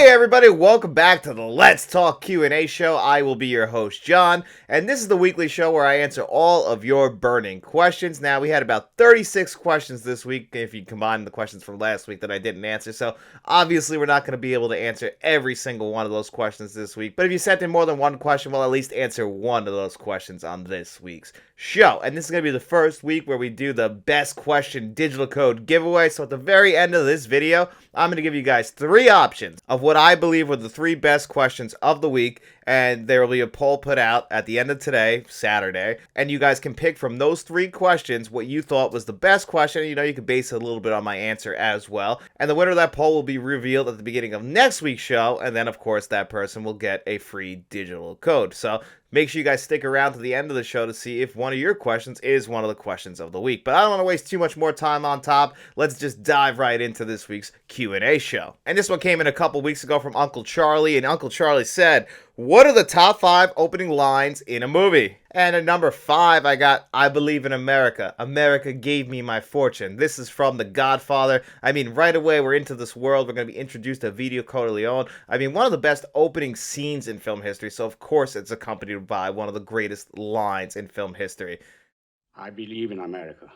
everybody, welcome back to the Let's Talk Q&A show. I will be your host, John, and this is the weekly show where I answer all of your burning questions. Now, we had about 36 questions this week, if you combine the questions from last week that I didn't answer, so obviously we're not going to be able to answer every single one of those questions this week, but if you sent in more than one question, we'll at least answer one of those questions on this week's show. And this is going to be the first week where we do the best question digital code giveaway, so at the very end of this video, I'm going to give you guys three options of what I believe were the three best questions of the week, and there will be a poll put out at the end of today, Saturday, and you guys can pick from those three questions what you thought was the best question. You know, you can base it a little bit on my answer as well, and the winner of that poll will be revealed at the beginning of next week's show, and then of course that person will get a free digital code. So make sure you guys stick around to the end of the show to see if one of your questions is one of the questions of the week. But I don't want to waste too much more time on top. Let's just dive right into this week's Q&A show. And this one came in a couple weeks ago from Uncle Charlie, and Uncle Charlie said, what are the top 5 opening lines in a movie? And at number 5, I got, I believe in America. America gave me my fortune. This is from The Godfather. I mean, right away, we're into this world. We're going to be introduced to Vito Corleone. I mean, one of the best opening scenes in film history. So, of course, it's accompanied by one of the greatest lines in film history. I believe in America.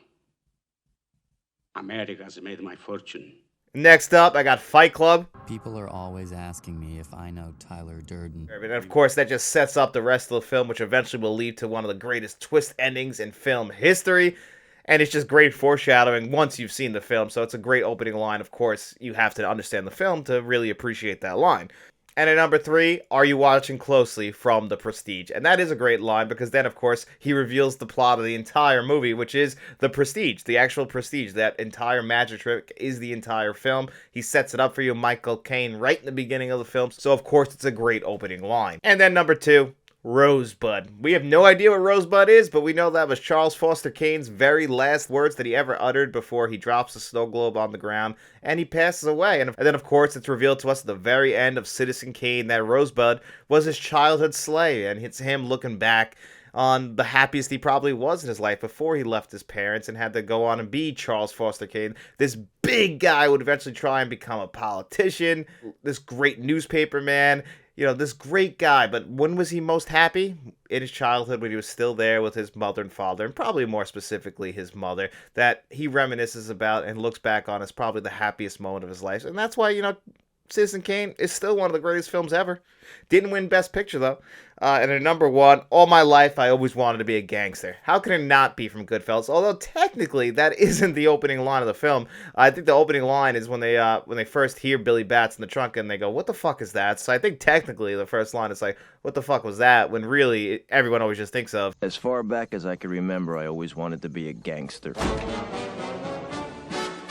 America has made my fortune. Next up, I got Fight Club. People are always asking me if I know Tyler Durden. And of course, that just sets up the rest of the film, which eventually will lead to one of the greatest twist endings in film history. And it's just great foreshadowing once you've seen the film. So it's a great opening line. Of course, you have to understand the film to really appreciate that line. And at number 3, are you watching closely, from The Prestige? And that is a great line because then, of course, he reveals the plot of the entire movie, which is The Prestige, the actual Prestige. That entire magic trick is the entire film. He sets it up for you, Michael Caine, right in the beginning of the film. So, of course, it's a great opening line. And then number 2, Rosebud. We have no idea what Rosebud is, but we know that was Charles Foster Kane's very last words that he ever uttered before he drops the snow globe on the ground and he passes away. And then, of course, it's revealed to us at the very end of Citizen Kane that Rosebud was his childhood sleigh, and it's him looking back on the happiest he probably was in his life before he left his parents and had to go on and be Charles Foster Kane. This big guy would eventually try and become a politician, this great newspaper man. You know, this great guy, but when was he most happy? In his childhood, when he was still there with his mother and father, and probably more specifically his mother, that he reminisces about and looks back on as probably the happiest moment of his life. And that's why, you know, Citizen Kane is still one of the greatest films ever. Didn't win Best Picture, though. And at number 1, all my life, I always wanted to be a gangster. How can it not be from Goodfellas? Although, technically, that isn't the opening line of the film. I think the opening line is when they first hear Billy Bats in the trunk, and they go, what the fuck is that? So I think, technically, the first line is like, what the fuck was that? When really, everyone always just thinks of, as far back as I can remember, I always wanted to be a gangster.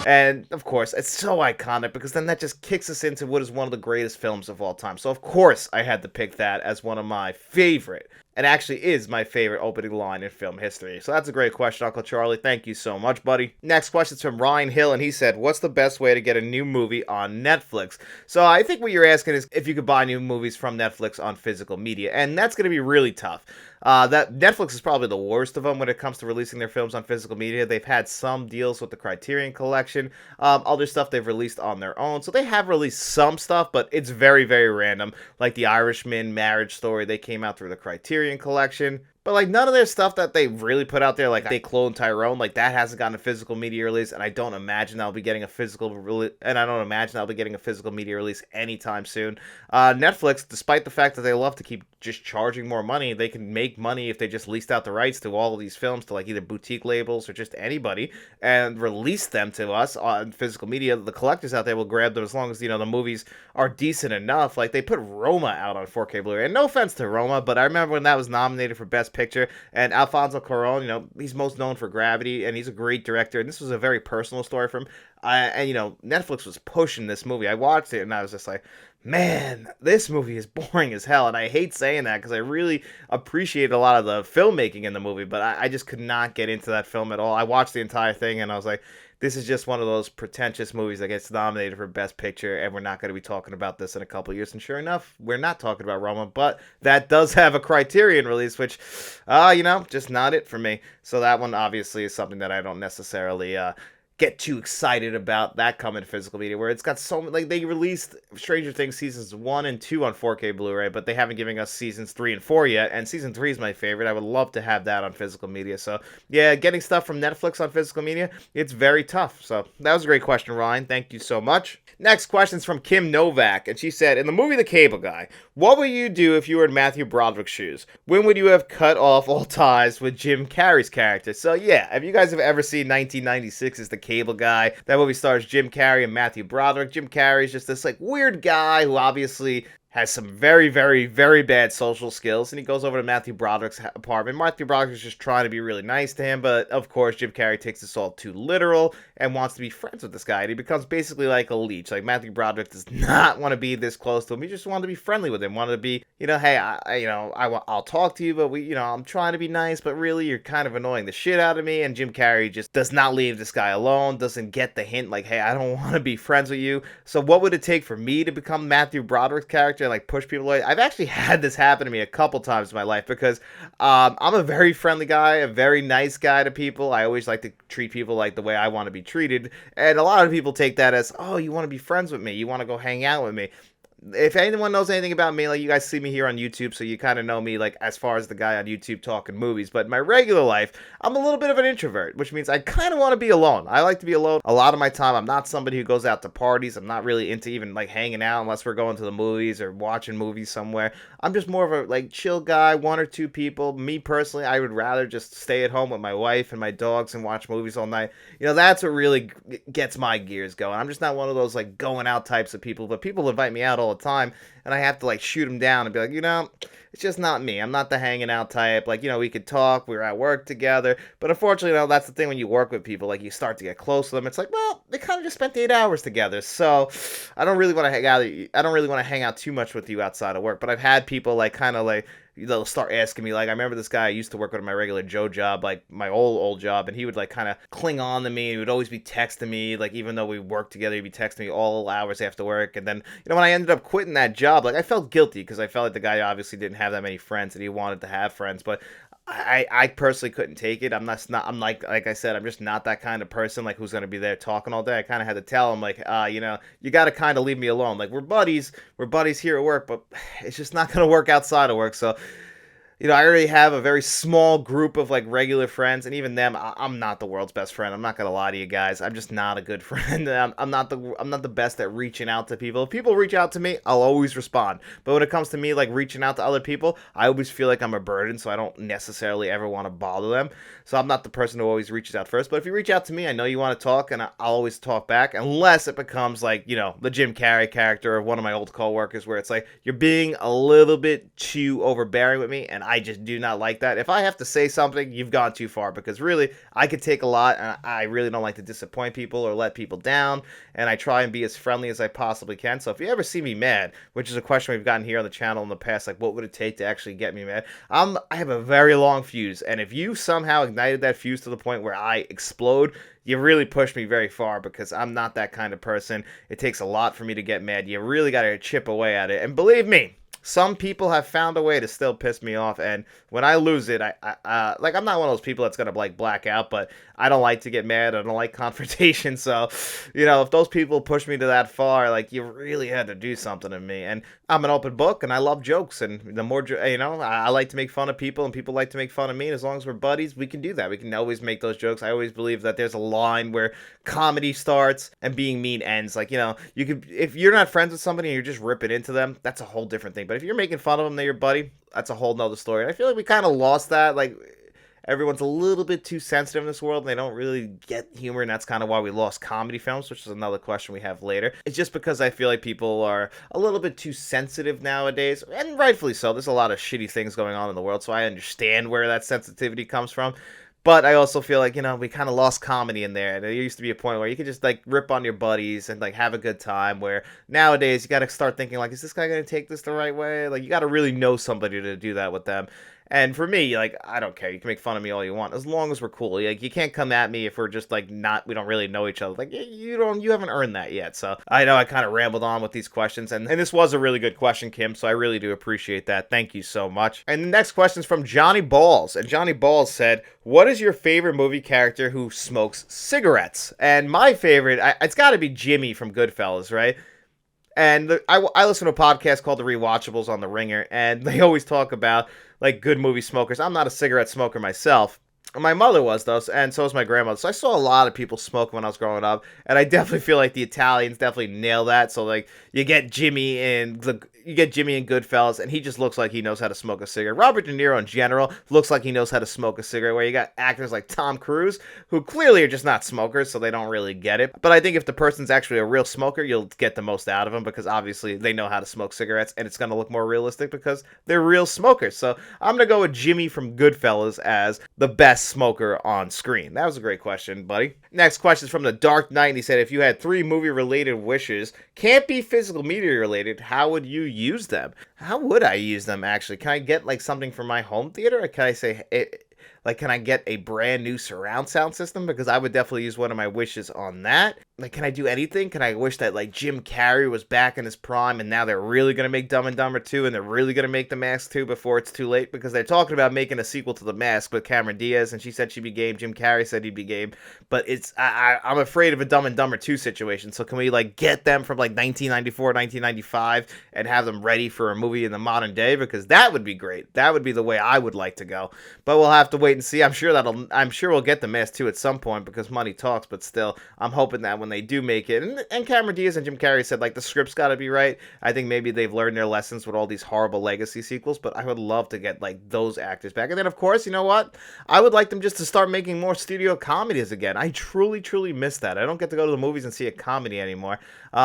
And, of course, it's so iconic because then that just kicks us into what is one of the greatest films of all time. So, of course, I had to pick that as one of my favorite, and actually is my favorite opening line in film history. So that's a great question, Uncle Charlie. Thank you so much, buddy. Next question is from Ryan Hill, and he said, what's the best way to get a new movie on Netflix? So I think what you're asking is if you could buy new movies from Netflix on physical media, and that's going to be really tough. That Netflix is probably the worst of them when it comes to releasing their films on physical media. They've had some deals with the Criterion Collection, other stuff they've released on their own. So they have released some stuff, but it's very, very random. Like The Irishman, Marriage Story, they came out through the Criterion Collection. But, like, none of their stuff that they really put out there, like They Clone Tyrone, like, that hasn't gotten a physical media release, and I don't imagine that'll be getting a physical media release anytime soon. Netflix, despite the fact that they love to keep just charging more money, they can make money if they just leased out the rights to all of these films to, like, either boutique labels or just anybody, and release them to us on physical media. The collectors out there will grab them as long as, you know, the movies are decent enough. Like, they put Roma out on 4K Blu-ray, and no offense to Roma, but I remember when that was nominated for Best Picture, and Alfonso Cuarón, you know, he's most known for Gravity, and he's a great director, and this was a very personal story for him, and, you know, Netflix was pushing this movie. I watched it, and I was just like, man, this movie is boring as hell, and I hate saying that, because I really appreciate a lot of the filmmaking in the movie, but I just could not get into that film at all. I watched the entire thing, and I was like, this is just one of those pretentious movies that gets nominated for Best Picture, and we're not going to be talking about this in a couple of years. And sure enough, we're not talking about Roma, but that does have a Criterion release, which, you know, just not it for me. So that one obviously is something that I don't necessarily get too excited about that coming to physical media, where it's got so like they released Stranger Things seasons 1 and 2 on 4K Blu-ray, but they haven't given us seasons 3 and 4 yet, and season 3 is my favorite. I would love to have that on physical media. So yeah, getting stuff from Netflix on physical media, it's very tough. So that was a great question, Ryan. Thank you so much. Next question is from Kim Novak, and she said, in the movie The Cable Guy, what would you do if you were in Matthew Broderick's shoes? When would you have cut off all ties with Jim Carrey's character? So yeah, if you guys have ever seen 1996's The Cable Guy, that movie stars Jim Carrey and Matthew Broderick. Jim Carrey is just this like weird guy who obviously has some very, very, very bad social skills, and he goes over to Matthew Broderick's apartment. Matthew Broderick is just trying to be really nice to him, but of course Jim Carrey takes this all too literal and wants to be friends with this guy, and he becomes basically like a leech. Like, Matthew Broderick does not want to be this close to him. He just wanted to be friendly with him, wanted to be, hey, I'll talk to you, but I'm trying to be nice, but really you're kind of annoying the shit out of me. And Jim Carrey just does not leave this guy alone, doesn't get the hint, like, hey, I don't want to be friends with you. So what would it take for me to become Matthew Broderick's character and like push people away? I've actually had this happen to me a couple times in my life because I'm a very friendly guy, a very nice guy to people. I always like to treat people like the way I want to be treated, and a lot of people take that as, oh, you want to be friends with me, you want to go hang out with me. If anyone knows anything about me, like, you guys see me here on YouTube, so you kind of know me, like, as far as the guy on YouTube talking movies. But in my regular life, I'm a little bit of an introvert, which means I kind of want to be alone. I like to be alone a lot of my time. I'm not somebody who goes out to parties. I'm not really into even, like, hanging out unless we're going to the movies or watching movies somewhere. I'm just more of a, like, chill guy, one or two people. Me, personally, I would rather just stay at home with my wife and my dogs and watch movies all night. That's what really gets my gears going. I'm just not one of those, like, going out types of people, but people invite me out all the time, and I have to like shoot them down and be like, it's just not me. I'm not the hanging out type. Like, we could talk, we were at work together, but unfortunately, that's the thing when you work with people, like, you start to get close to them. It's like, well, they kind of just spent 8 hours together, so I don't really want to hang out. I don't really want to hang out too much with you outside of work. But I've had people like kind of like, they'll start asking me, like, I remember this guy I used to work with at my regular Joe job, like my old job, and he would like kind of cling on to me. He would always be texting me, like, even though we worked together, he'd be texting me all hours after work. And then, when I ended up quitting that job, like, I felt guilty because I felt like the guy obviously didn't have that many friends and he wanted to have friends, but I personally couldn't take it. I'm like I said, I'm just not that kind of person, like, who's going to be there talking all day. I kind of had to tell him, like, you got to kind of leave me alone. Like, we're buddies here at work, but it's just not going to work outside of work. So, I already have a very small group of, like, regular friends, and even them, I'm not the world's best friend. I'm not gonna lie to you guys. I'm just not a good friend. I'm not the best at reaching out to people. If people reach out to me, I'll always respond. But when it comes to me, like, reaching out to other people, I always feel like I'm a burden, so I don't necessarily ever want to bother them. So I'm not the person who always reaches out first. But if you reach out to me, I know you want to talk, and I'll always talk back, unless it becomes, like, the Jim Carrey character of one of my old coworkers, where it's like, you're being a little bit too overbearing with me, and I just do not like that. If I have to say something, you've gone too far, because really, I could take a lot, and I really don't like to disappoint people or let people down, and I try and be as friendly as I possibly can. So if you ever see me mad, which is a question we've gotten here on the channel in the past, like, what would it take to actually get me mad? I have a very long fuse, and if you somehow ignited that fuse to the point where I explode, you really push me very far, because I'm not that kind of person. It takes a lot for me to get mad. You really got to chip away at it. And believe me, some people have found a way to still piss me off, and when I lose it, like, I'm not one of those people that's gonna, like, black out, but I don't like to get mad. I don't like confrontation, so, if those people push me to that far, like, you really had to do something to me. And I'm an open book, and I love jokes, and the more, I like to make fun of people, and people like to make fun of me, and as long as we're buddies, we can do that. We can always make those jokes. I always believe that there's a line where comedy starts and being mean ends. Like, you could, if you're not friends with somebody and you're just ripping into them, that's a whole different thing. But if you're making fun of them, they're your buddy, that's a whole nother story. And I feel like we kind of lost that. Like, everyone's a little bit too sensitive in this world, and they don't really get humor, and that's kind of why we lost comedy films, which is another question we have later. It's just because I feel like people are a little bit too sensitive nowadays, and rightfully so. There's a lot of shitty things going on in the world, so I understand where that sensitivity comes from. But I also feel like, we kind of lost comedy in there. And there used to be a point where you could just, like, rip on your buddies and, like, have a good time, where nowadays you got to start thinking, like, is this guy going to take this the right way? Like, you got to really know somebody to do that with them. And for me, like, I don't care. You can make fun of me all you want, as long as we're cool. Like, you can't come at me if we're just like we don't really know each other. Like, you haven't earned that yet. So I know I kind of rambled on with these questions, and this was a really good question, Kim. So I really do appreciate that. Thank you so much. And the next question is from Johnny Balls, and Johnny Balls said, "What is your favorite movie character who smokes cigarettes?" And my favorite, it's got to be Jimmy from Goodfellas, right? And I listen to a podcast called The Rewatchables on The Ringer, and they always talk about, like, good movie smokers. I'm not a cigarette smoker myself. My mother was, though, and so was my grandmother. So I saw a lot of people smoke when I was growing up, and I definitely feel like the Italians definitely nail that. So, like, you get Jimmy in Goodfellas, and he just looks like he knows how to smoke a cigarette. Robert De Niro, in general, looks like he knows how to smoke a cigarette, where you got actors like Tom Cruise, who clearly are just not smokers, so they don't really get it. But I think if the person's actually a real smoker, you'll get the most out of them, because obviously they know how to smoke cigarettes, and it's going to look more realistic because they're real smokers. So I'm going to go with Jimmy from Goodfellas as the best smoker on screen. That was a great question, buddy. Next question is from The Dark Knight, and he said, if you had 3 movie-related wishes, can't be physical media related, how would you use them? How would I use them, actually? Can I get, like, something for my home theater? Or can I say, like, can I get a brand new surround sound system? Because I would definitely use one of my wishes on that. Like, can I do anything? Can I wish that, like, Jim Carrey was back in his prime, and now they're really going to make Dumb and Dumber 2, and they're really going to make The Mask 2 before it's too late? Because they're talking about making a sequel to The Mask with Cameron Diaz, and she said she'd be game. Jim Carrey said he'd be game. But I'm afraid of a Dumb and Dumber 2 situation. So can we, like, get them from, like, 1994, 1995, and have them ready for a movie in the modern day? Because that would be great. That would be the way I would like to go. But we'll have to wait and see. I'm sure we'll get The Mask 2 at some point, because money talks. But still, I'm hoping that when they do make it, and Cameron Diaz and Jim Carrey said, like, the script's got to be right. I think maybe they've learned their lessons with all these horrible legacy sequels, but I would love to get, like, those actors back. And then, of course, you know what? I would like them just to start making more studio comedies again. I truly miss that. I don't get to go to the movies and see a comedy anymore.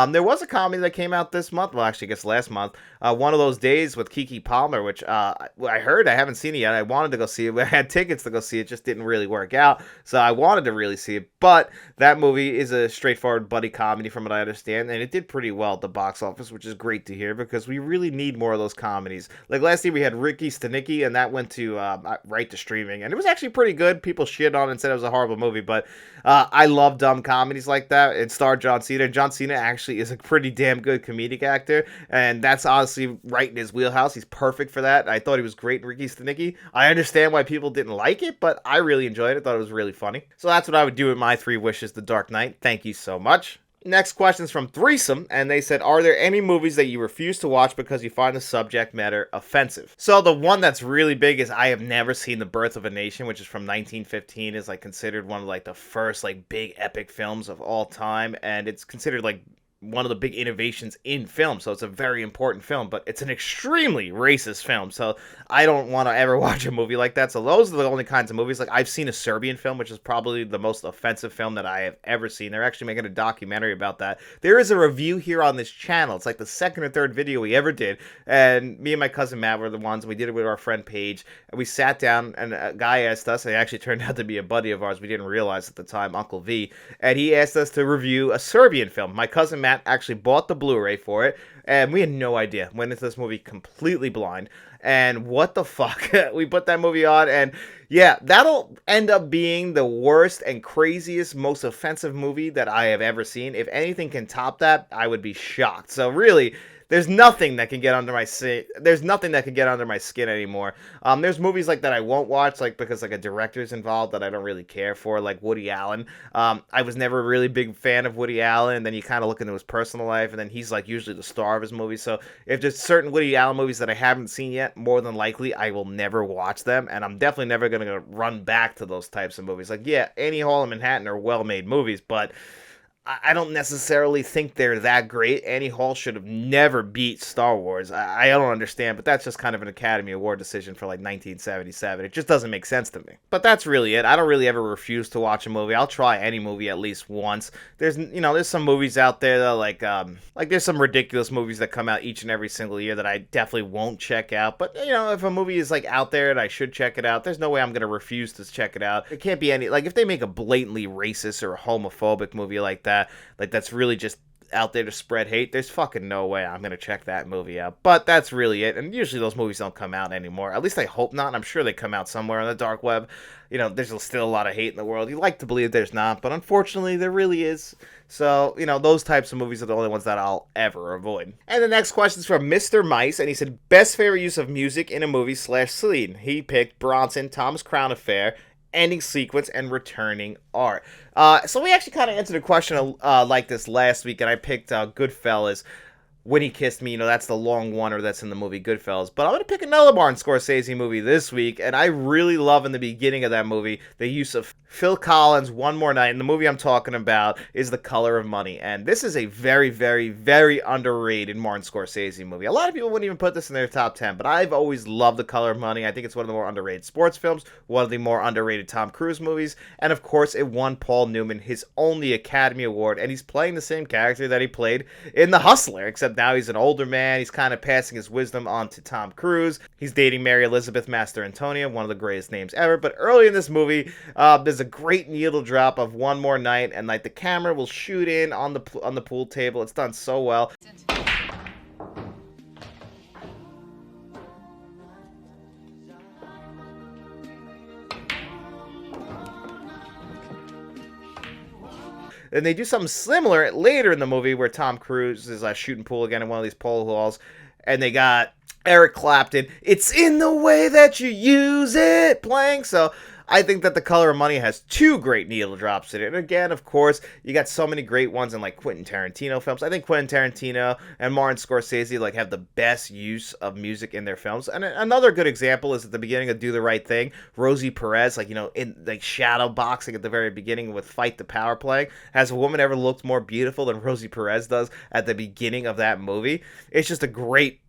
There was a comedy that came out this month. Well, actually, I guess last month. One of Those Days with Keke Palmer, which I heard. I haven't seen it yet. I wanted to go see it. I had tickets to go see it. Just didn't really work out. So I wanted to really see it. But that movie is a straightforward buddy comedy, from what I understand. And it did pretty well at the box office, which is great to hear, because we really need more of those comedies. Like last year, we had Ricky Stenicki, and that went to right to streaming. And it was actually pretty good. People shit on it and said it was a horrible movie. But I love dumb comedies like that. It starred John Cena. And John Cena actually is a pretty damn good comedic actor, and that's honestly right in his wheelhouse. He's perfect for that. I thought he was great in Ricky Stenicki. I understand why people didn't like it, but I really enjoyed it. Thought it was really funny. So that's what I would do with my 3 wishes, The Dark Knight. Thank you so much. Next question is from Threesome, and they said, are there any movies that you refuse to watch because you find the subject matter offensive? So the one that's really big is I have never seen The Birth of a Nation, which is from 1915, is like considered one of like the first like big epic films of all time, and it's considered like one of the big innovations in film, so it's a very important film, but it's an extremely racist film, so I don't want to ever watch a movie like that. So those are the only kinds of movies. Like, I've seen a Serbian film, which is probably the most offensive film that I have ever seen. They're actually making a documentary about that. There is a review here on this channel. It's like the 2nd or 3rd video we ever did, and me and my cousin Matt were the ones. We did it with our friend Paige, and we sat down, and a guy asked us, and it actually turned out to be a buddy of ours. We didn't realize at the time, Uncle V, and he asked us to review a Serbian film. My cousin Matt actually bought the Blu-ray for it, and we had no idea. Went into this movie completely blind, and what the fuck? We put that movie on, and yeah, that'll end up being the worst and craziest, most offensive movie that I have ever seen. If anything can top that, I would be shocked. So really, there's nothing that can get under my skin. There's nothing that can get under my skin anymore. There's movies like that I won't watch, like because like a director's involved that I don't really care for, like Woody Allen. I was never a really big fan of Woody Allen. Then you kind of look into his personal life, and then he's like usually the star of his movies. So if there's certain Woody Allen movies that I haven't seen yet, more than likely I will never watch them, and I'm definitely never gonna run back to those types of movies. Like, yeah, Annie Hall and Manhattan are well-made movies, but I don't necessarily think they're that great. Annie Hall should have never beat Star Wars. I don't understand, but that's just kind of an Academy Award decision for like 1977. It just doesn't make sense to me. But that's really it. I don't really ever refuse to watch a movie. I'll try any movie at least once. There's some movies out there that like there's some ridiculous movies that come out each and every single year that I definitely won't check out. But if a movie is like out there and I should check it out, there's no way I'm gonna refuse to check it out. It can't be any, like, if they make a blatantly racist or homophobic movie like that, like that's really just out there to spread hate, there's fucking no way I'm gonna check that movie out. But that's really it. And usually those movies don't come out anymore. At least I hope not. I'm sure they come out somewhere on the dark web. You know, there's still a lot of hate in the world. You like to believe there's not, but unfortunately there really is. So, you know, those types of movies are the only ones that I'll ever avoid. And the next question is from Mr. Mice, and he said, best favorite use of music in a movie / scene. He picked Bronson, Thomas Crown Affair, ending sequence, and returning art. So we actually kind of answered a question like this last week, and I picked Goodfellas. When He Kissed Me, you know, that's the long one that's in the movie Goodfellas. But I'm going to pick another Martin Scorsese movie this week, and I really love in the beginning of that movie the use of Phil Collins' One More Night. And the movie I'm talking about is The Color of Money. And this is a very, very, very underrated Martin Scorsese movie. A lot of people wouldn't even put this in their top 10, but I've always loved The Color of Money. I think it's one of the more underrated sports films, one of the more underrated Tom Cruise movies, and of course it won Paul Newman his only Academy Award, and he's playing the same character that he played in The Hustler, except now he's an older man. He's kind of passing his wisdom on to Tom Cruise. He's dating Mary Elizabeth Master Antonia, one of the greatest names ever. But early in this movie, there's a great needle drop of One More Night, and like the camera will shoot in on the pool table. It's done so well. And they do something similar later in the movie where Tom Cruise is shooting pool again in one of these pool halls, and they got Eric Clapton, "It's in the Way That You Use It" playing. So I think that The Color of Money has two great needle drops in it. And again, of course, you got so many great ones in like Quentin Tarantino films. I think Quentin Tarantino and Martin Scorsese like have the best use of music in their films. And another good example is at the beginning of Do the Right Thing, Rosie Perez, like, you know, in like shadow boxing at the very beginning with Fight the Power playing. Has a woman ever looked more beautiful than Rosie Perez does at the beginning of that movie? It's just a great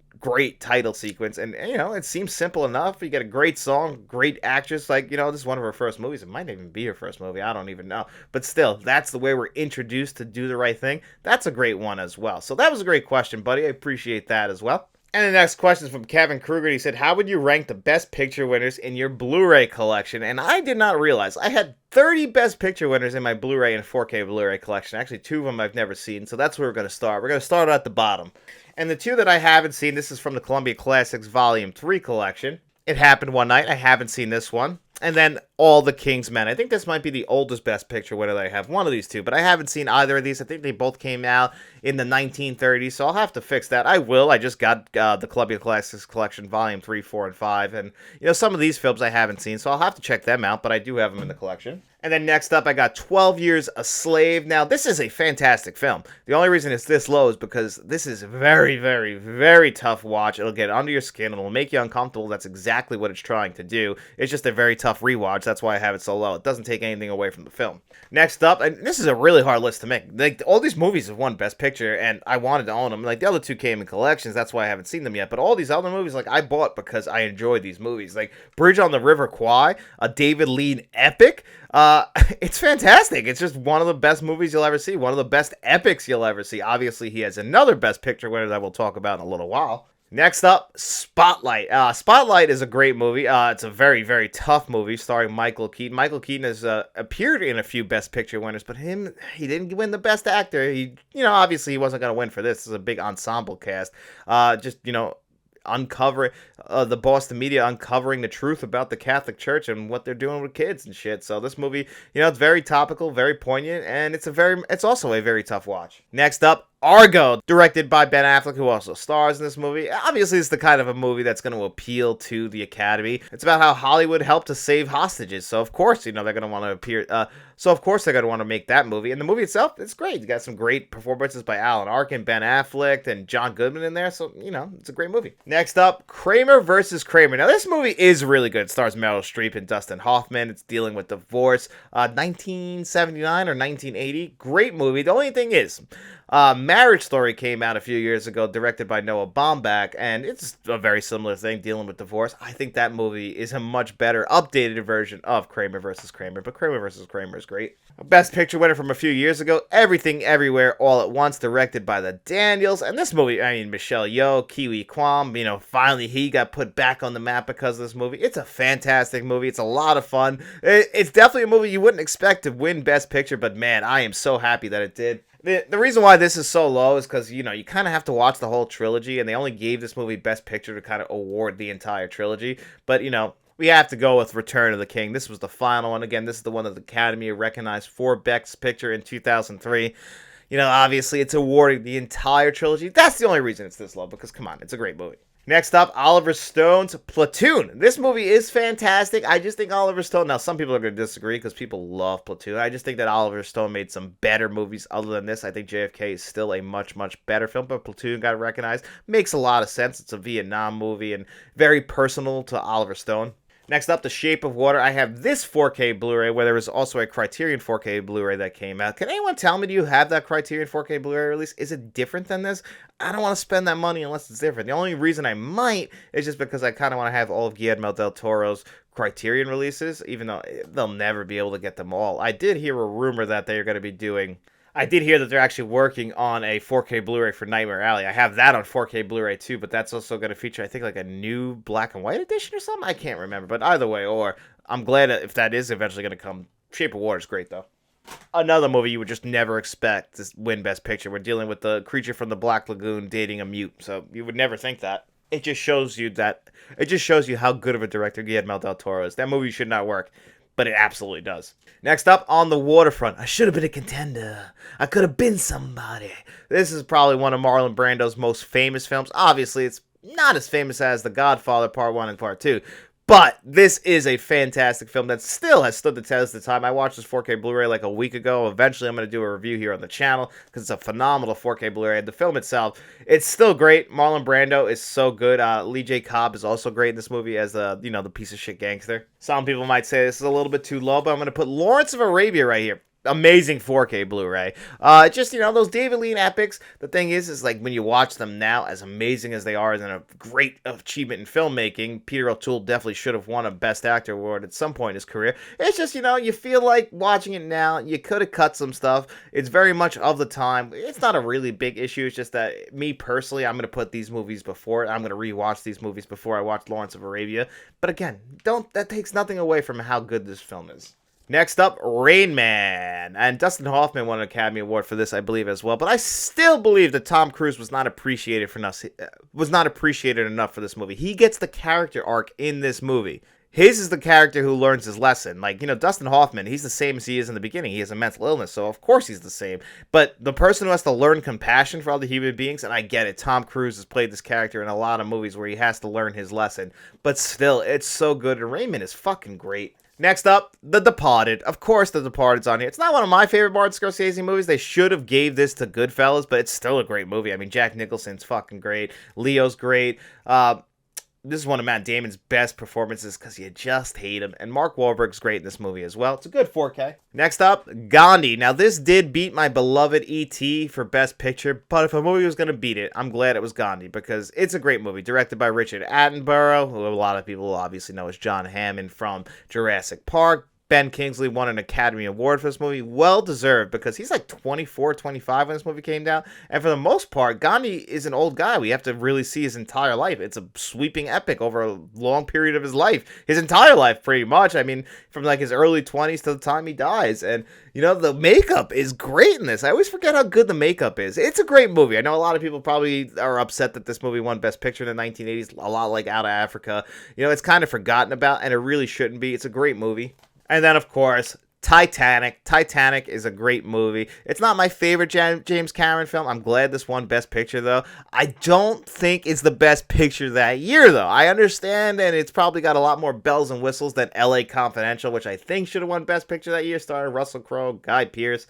title sequence, and you know, it seems simple enough. You get a great song, great actress. Like, you know, this is one of her first movies. It might even be her first movie, I don't even know, but still, that's the way we're introduced to Do the Right Thing. That's a great one as well. So that was a great question, buddy. I appreciate that as well. And the next question is from Kevin Kruger. He said, how would you rank the best picture winners in your Blu-ray collection? And I did not realize I had 30 best picture winners in my Blu-ray and 4K Blu-ray collection. Actually, 2 of them I've never seen, so that's where we're going to start. We're going to start at the bottom. And the 2 that I haven't seen, this is from the Columbia Classics Volume 3 collection. It Happened One Night. I haven't seen this one. And then All the King's Men. I think this might be the oldest Best Picture winner that I have. One of these two. But I haven't seen either of these. I think they both came out in the 1930s. So I'll have to fix that. I will. I just got the Columbia Classics Collection Volume 3, 4, and 5. And, you know, some of these films I haven't seen. So I'll have to check them out. But I do have them in the collection. And then next up, I got 12 Years a Slave. Now, this is a fantastic film. The only reason it's this low is because this is a very, very, very tough watch. It'll get under your skin. It'll make you uncomfortable. That's exactly what it's trying to do. It's just a very tough rewatch. That's why I have it so low. It doesn't take anything away from the film. Next up, and this is a really hard list to make. Like, all these movies have won Best Picture, and I wanted to own them. Like, the other 2 came in collections. That's why I haven't seen them yet. But all these other movies, like, I bought because I enjoyed these movies. Like, Bridge on the River Kwai, a David Lean epic. It's fantastic. It's just one of the best movies you'll ever see. One of the best epics you'll ever see. Obviously, he has another Best Picture winner that we'll talk about in a little while. Next up, Spotlight. Spotlight is a great movie. It's a very, very tough movie starring Michael Keaton. Michael Keaton has appeared in a few Best Picture winners, but he didn't win the Best Actor. Obviously he wasn't going to win for this. This is a big ensemble cast. Uncover the Boston media uncovering the truth about the Catholic Church and what they're doing with kids and shit. So this movie, it's very topical, very poignant, and it's also a very tough watch. Next up, Argo, directed by Ben Affleck, who also stars in this movie. Obviously, it's the kind of a movie that's going to appeal to the Academy. It's about how Hollywood helped to save hostages. So, of course, they're going to want to appear. So, of course, they're going to want to make that movie. And the movie itself, it's great. You got some great performances by Alan Arkin, Ben Affleck, and John Goodman in there. So, it's a great movie. Next up, Kramer versus Kramer. Now, this movie is really good. It stars Meryl Streep and Dustin Hoffman. It's dealing with divorce. 1979 or 1980. Great movie. The only thing is, Marriage Story came out a few years ago, directed by Noah Baumbach, and it's a very similar thing, dealing with divorce. I think that movie is a much better, updated version of Kramer vs. Kramer, but Kramer vs. Kramer is great. Best Picture winner from a few years ago, Everything Everywhere All at Once, directed by the Daniels. And this movie, Michelle Yeoh, Kiwi Kwan, finally he got put back on the map because of this movie. It's a fantastic movie. It's a lot of fun. It's definitely a movie you wouldn't expect to win Best Picture, but man, I am so happy that it did. The reason why this is so low is because, you kind of have to watch the whole trilogy, and they only gave this movie Best Picture to kind of award the entire trilogy. But, we have to go with Return of the King. This was the final one. Again, this is the one that the Academy recognized for Best Picture in 2003. Obviously, it's awarding the entire trilogy. That's the only reason it's this low, because, come on, it's a great movie. Next up, Oliver Stone's Platoon. This movie is fantastic. I just think Oliver Stone, now some people are going to disagree because people love Platoon. I just think that Oliver Stone made some better movies other than this. I think JFK is still a much, much better film, but Platoon got recognized. Makes a lot of sense. It's a Vietnam movie and very personal to Oliver Stone. Next up, The Shape of Water. I have this 4K Blu-ray, where there was also a Criterion 4K Blu-ray that came out. Can anyone tell me, do you have that Criterion 4K Blu-ray release? Is it different than this? I don't want to spend that money unless it's different. The only reason I might is just because I kind of want to have all of Guillermo del Toro's Criterion releases, even though they'll never be able to get them all. I did hear a rumor that they're going to be doing... I did hear that they're actually working on a 4K Blu-ray for Nightmare Alley. I have that on 4K Blu-ray too, but that's also going to feature, I think, like a new black and white edition or something? I can't remember, but either way, or I'm glad if that is eventually going to come. Shape of Water is great, though. Another movie you would just never expect to win Best Picture. We're dealing with the creature from the Black Lagoon dating a mute, so you would never think that. It just shows you how good of a director Guillermo del Toro is. That movie should not work, but it absolutely does. Next up, On the Waterfront. I should have been a contender. I could have been somebody. This is probably one of Marlon Brando's most famous films. Obviously, it's not as famous as The Godfather Part 1 and Part 2. But this is a fantastic film that still has stood the test of time. I watched this 4K Blu-ray like a week ago. Eventually, I'm going to do a review here on the channel because it's a phenomenal 4K Blu-ray. The film itself, it's still great. Marlon Brando is so good. Lee J. Cobb is also great in this movie as the piece of shit gangster. Some people might say this is a little bit too low, but I'm going to put Lawrence of Arabia right here. Amazing 4K Blu-ray. Just, those David Lean epics. The thing is like when you watch them now, as amazing as they are, and a great achievement in filmmaking, Peter O'Toole definitely should have won a Best Actor award at some point in his career. It's just, you feel like watching it now, you could have cut some stuff. It's very much of the time. It's not a really big issue. It's just that me personally, I'm going to put these movies before it. I'm going to rewatch these movies before I watch Lawrence of Arabia. But again, that takes nothing away from how good this film is. Next up, Rain Man. And Dustin Hoffman won an Academy Award for this, I believe, as well. But I still believe that Tom Cruise was not appreciated enough for this movie. He gets the character arc in this movie. His is the character who learns his lesson. Like, Dustin Hoffman, he's the same as he is in the beginning. He has a mental illness, so of course he's the same. But the person who has to learn compassion for other human beings, and I get it, Tom Cruise has played this character in a lot of movies where he has to learn his lesson. But still, it's so good, and Rain Man is fucking great. Next up, The Departed. Of course, The Departed's on here. It's not one of my favorite Martin Scorsese movies. They should have gave this to Goodfellas, but it's still a great movie. I mean, Jack Nicholson's fucking great. Leo's great. This is one of Matt Damon's best performances because you just hate him. And Mark Wahlberg's great in this movie as well. It's a good 4K. Next up, Gandhi. Now, this did beat my beloved E.T. for Best Picture, but if a movie was going to beat it, I'm glad it was Gandhi because it's a great movie. Directed by Richard Attenborough, who a lot of people obviously know as John Hammond from Jurassic Park. Ben Kingsley won an Academy Award for this movie. Well deserved because he's like 24, 25 when this movie came down. And for the most part, Gandhi is an old guy. We have to really see his entire life. It's a sweeping epic over a long period of his life. His entire life, pretty much. I mean, from like his early 20s to the time he dies. And, the makeup is great in this. I always forget how good the makeup is. It's a great movie. I know a lot of people probably are upset that this movie won Best Picture in the 1980s. A lot like Out of Africa. It's kind of forgotten about, and it really shouldn't be. It's a great movie. And then, of course, Titanic. Titanic is a great movie. It's not my favorite James Cameron film. I'm glad this won Best Picture, though. I don't think it's the best picture that year, though. I understand, and it's probably got a lot more bells and whistles than L.A. Confidential, which I think should have won Best Picture that year, starring Russell Crowe, Guy Pearce.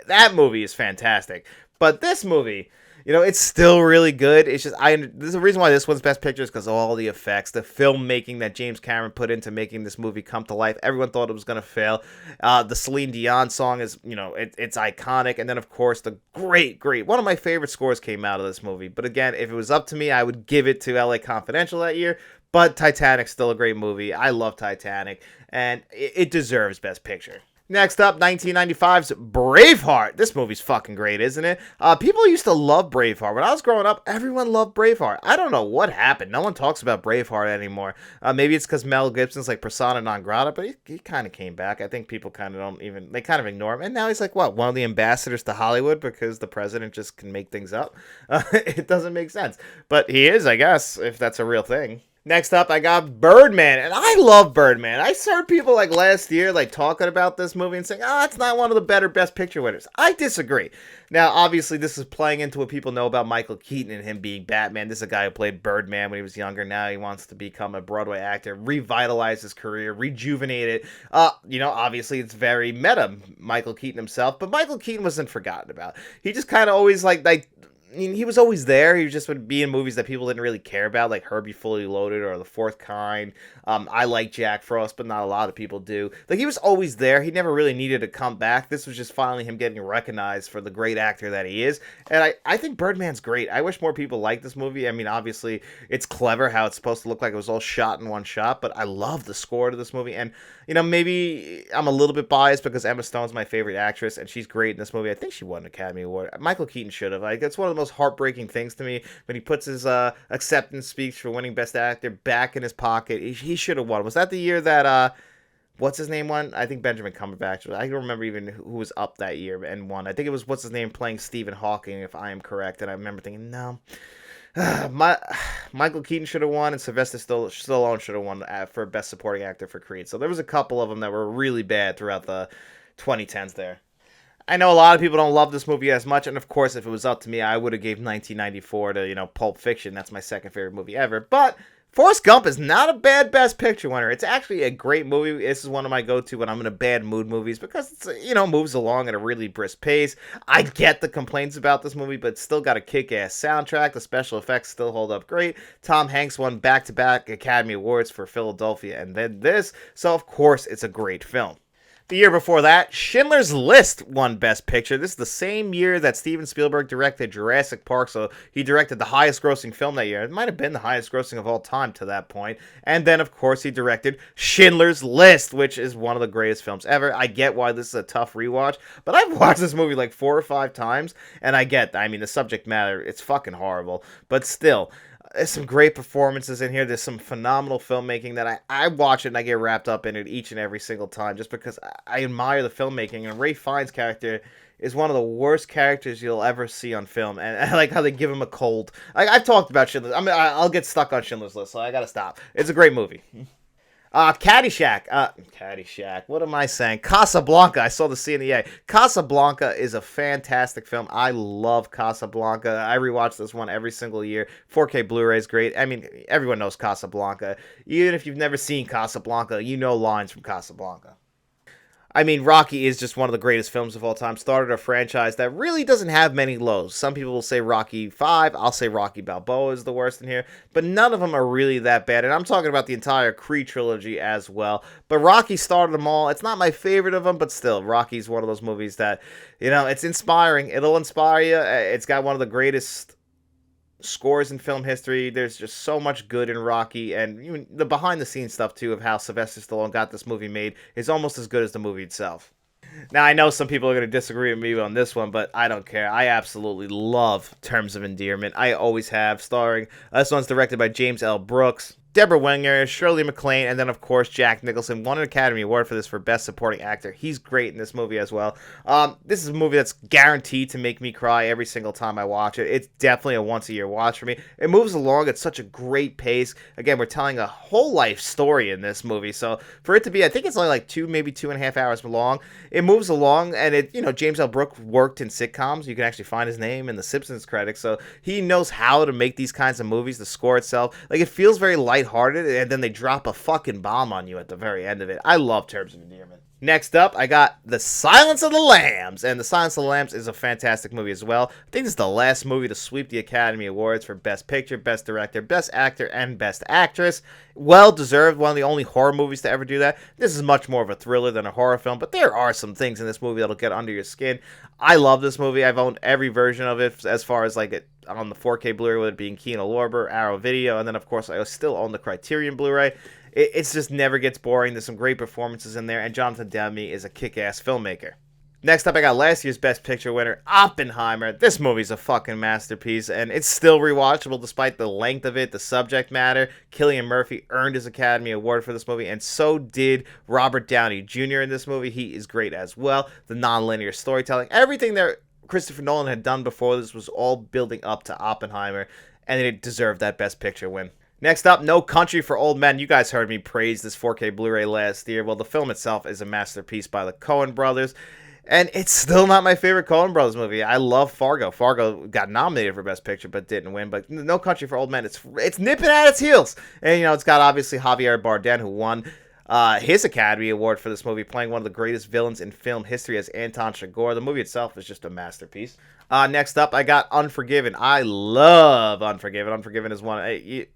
That movie is fantastic. But this movie... it's still really good. It's just, there's a reason why this one's Best Picture is because of all the effects, the filmmaking that James Cameron put into making this movie come to life. Everyone thought it was going to fail. The Celine Dion song is, it's iconic. And then, of course, the great, one of my favorite scores came out of this movie. But again, if it was up to me, I would give it to LA Confidential that year. But Titanic's still a great movie. I love Titanic. And it deserves Best Picture. Next up, 1995's Braveheart. This movie's fucking great, isn't it? People used to love Braveheart. When I was growing up, everyone loved Braveheart. I don't know what happened. No one talks about Braveheart anymore. Maybe it's because Mel Gibson's like persona non grata, but he kind of came back. I think people kind of don't even, they kind of ignore him. And now he's like, what, one of the ambassadors to Hollywood because the president just can make things up? It doesn't make sense. But he is, I guess, if that's a real thing. Next up, I got Birdman, and I love Birdman. I heard people like last year like talking about this movie and saying, it's not one of the better Best Picture winners. I disagree. Now, obviously, this is playing into what people know about Michael Keaton and him being Batman. This is a guy who played Birdman when he was younger. Now he wants to become a Broadway actor, revitalize his career, rejuvenate it. Obviously, it's very meta, Michael Keaton himself, but Michael Keaton wasn't forgotten about. He just kind of always I mean, he was always there. He just would be in movies that people didn't really care about, like Herbie Fully Loaded or The Fourth Kind. I like Jack Frost, but not a lot of people do. Like, he was always there. He never really needed to come back. This was just finally him getting recognized for the great actor that he is. And I think Birdman's great. I wish more people liked this movie. I mean, obviously, it's clever how it's supposed to look like it was all shot in one shot, but I love the score to this movie. And, maybe I'm a little bit biased because Emma Stone's my favorite actress, and she's great in this movie. I think she won an Academy Award. Michael Keaton should have. Like, it's one of the most heartbreaking things to me when he puts his acceptance speech for winning Best Actor back in his pocket. He should have won. Was that the year that what's his name won? I think Benjamin Cumberbatch. I don't remember even who was up that year and won. I think it was what's his name playing Stephen Hawking, if I am correct. And I remember thinking, no. Michael Keaton should have won, and Sylvester Stallone should have won for Best Supporting Actor for Creed. So there was a couple of them that were really bad throughout the 2010s there. I know a lot of people don't love this movie as much, and of course, if it was up to me, I would have gave 1994 to, Pulp Fiction. That's my second favorite movie ever. But Forrest Gump is not a bad Best Picture winner. It's actually a great movie. This is one of my go-to when I'm in a bad mood movies because it's, moves along at a really brisk pace. I get the complaints about this movie, but it's still got a kick-ass soundtrack. The special effects still hold up great. Tom Hanks won back-to-back Academy Awards for Philadelphia and then this, so of course it's a great film. The year before that, Schindler's List won Best Picture. This is the same year that Steven Spielberg directed Jurassic Park, so he directed the highest grossing film that year. It might have been the highest grossing of all time to that point. And then, of course, he directed Schindler's List, which is one of the greatest films ever. I get why this is a tough rewatch, but I've watched this movie like 4 or 5 times, and the subject matter, it's fucking horrible. But still, there's some great performances in here. There's some phenomenal filmmaking that I watch it and I get wrapped up in it each and every single time just because I admire the filmmaking. And Ray Fiennes' character is one of the worst characters you'll ever see on film. And I like how they give him a cold. I've talked about Schindler's. I'll get stuck on Schindler's List, so I gotta stop. It's a great movie. Caddyshack. What am I saying? Casablanca. I saw the C and the A. Casablanca is a fantastic film. I love Casablanca. I rewatch this one every single year. 4K Blu-ray is great. I mean, everyone knows Casablanca. Even if you've never seen Casablanca, you know lines from Casablanca. I mean, Rocky is just one of the greatest films of all time. Started a franchise that really doesn't have many lows. Some people will say Rocky 5. I'll say Rocky Balboa is the worst in here. But none of them are really that bad. And I'm talking about the entire Creed trilogy as well. But Rocky started them all. It's not my favorite of them, but still, Rocky's one of those movies that, it's inspiring. It'll inspire you. It's got one of the greatest scores in film history. There's just so much good in Rocky, and even the behind the scenes stuff too of how Sylvester Stallone got this movie made is almost as good as the movie itself. Now, I know some people are going to disagree with me on this one, but I don't care. I absolutely love Terms of Endearment. I always have. This one's directed by James L. Brooks, Deborah Winger, Shirley MacLaine, and then, of course, Jack Nicholson won an Academy Award for this for Best Supporting Actor. He's great in this movie as well. This is a movie that's guaranteed to make me cry every single time I watch it. It's definitely a once-a-year watch for me. It moves along at such a great pace. Again, we're telling a whole life story in this movie, so for it to be, I think it's only like 2, maybe 2.5 hours long, it moves along, and James L. Brooks worked in sitcoms. You can actually find his name in the Simpsons credits, so he knows how to make these kinds of movies. The score itself, it feels very lighthearted, and then they drop a fucking bomb on you at the very end of it. I love Terms of Endearment. Next up, I got The Silence of the Lambs, and The Silence of the Lambs is a fantastic movie as well. I think this is the last movie to sweep the Academy Awards for Best Picture, Best Director, Best Actor, and Best Actress. Well deserved, one of the only horror movies to ever do that. This is much more of a thriller than a horror film, but there are some things in this movie that'll get under your skin. I love this movie. I've owned every version of it as far as on the 4K Blu-ray, with it being Kino Lorber, Arrow Video, and then of course I still own the Criterion Blu-ray. It's just never gets boring. There's some great performances in there, and Jonathan Demme is a kick-ass filmmaker. Next up, I got last year's Best Picture winner, Oppenheimer. This movie's a fucking masterpiece, and it's still rewatchable despite the length of it, the subject matter. Cillian Murphy earned his Academy Award for this movie, and so did Robert Downey Jr. in this movie. He is great as well. The non-linear storytelling, everything that Christopher Nolan had done before this was all building up to Oppenheimer, and it deserved that Best Picture win. Next up, No Country for Old Men. You guys heard me praise this 4K Blu-ray last year. Well, the film itself is a masterpiece by the Coen brothers. And it's still not my favorite Coen Brothers movie. I love Fargo. Fargo got nominated for Best Picture, but didn't win. But No Country for Old Men, it's nipping at its heels. And, it's got obviously Javier Bardem, who won his Academy Award for this movie, playing one of the greatest villains in film history as Anton Chigurh. The movie itself is just a masterpiece. Next up, I got Unforgiven. I love Unforgiven. Unforgiven is one.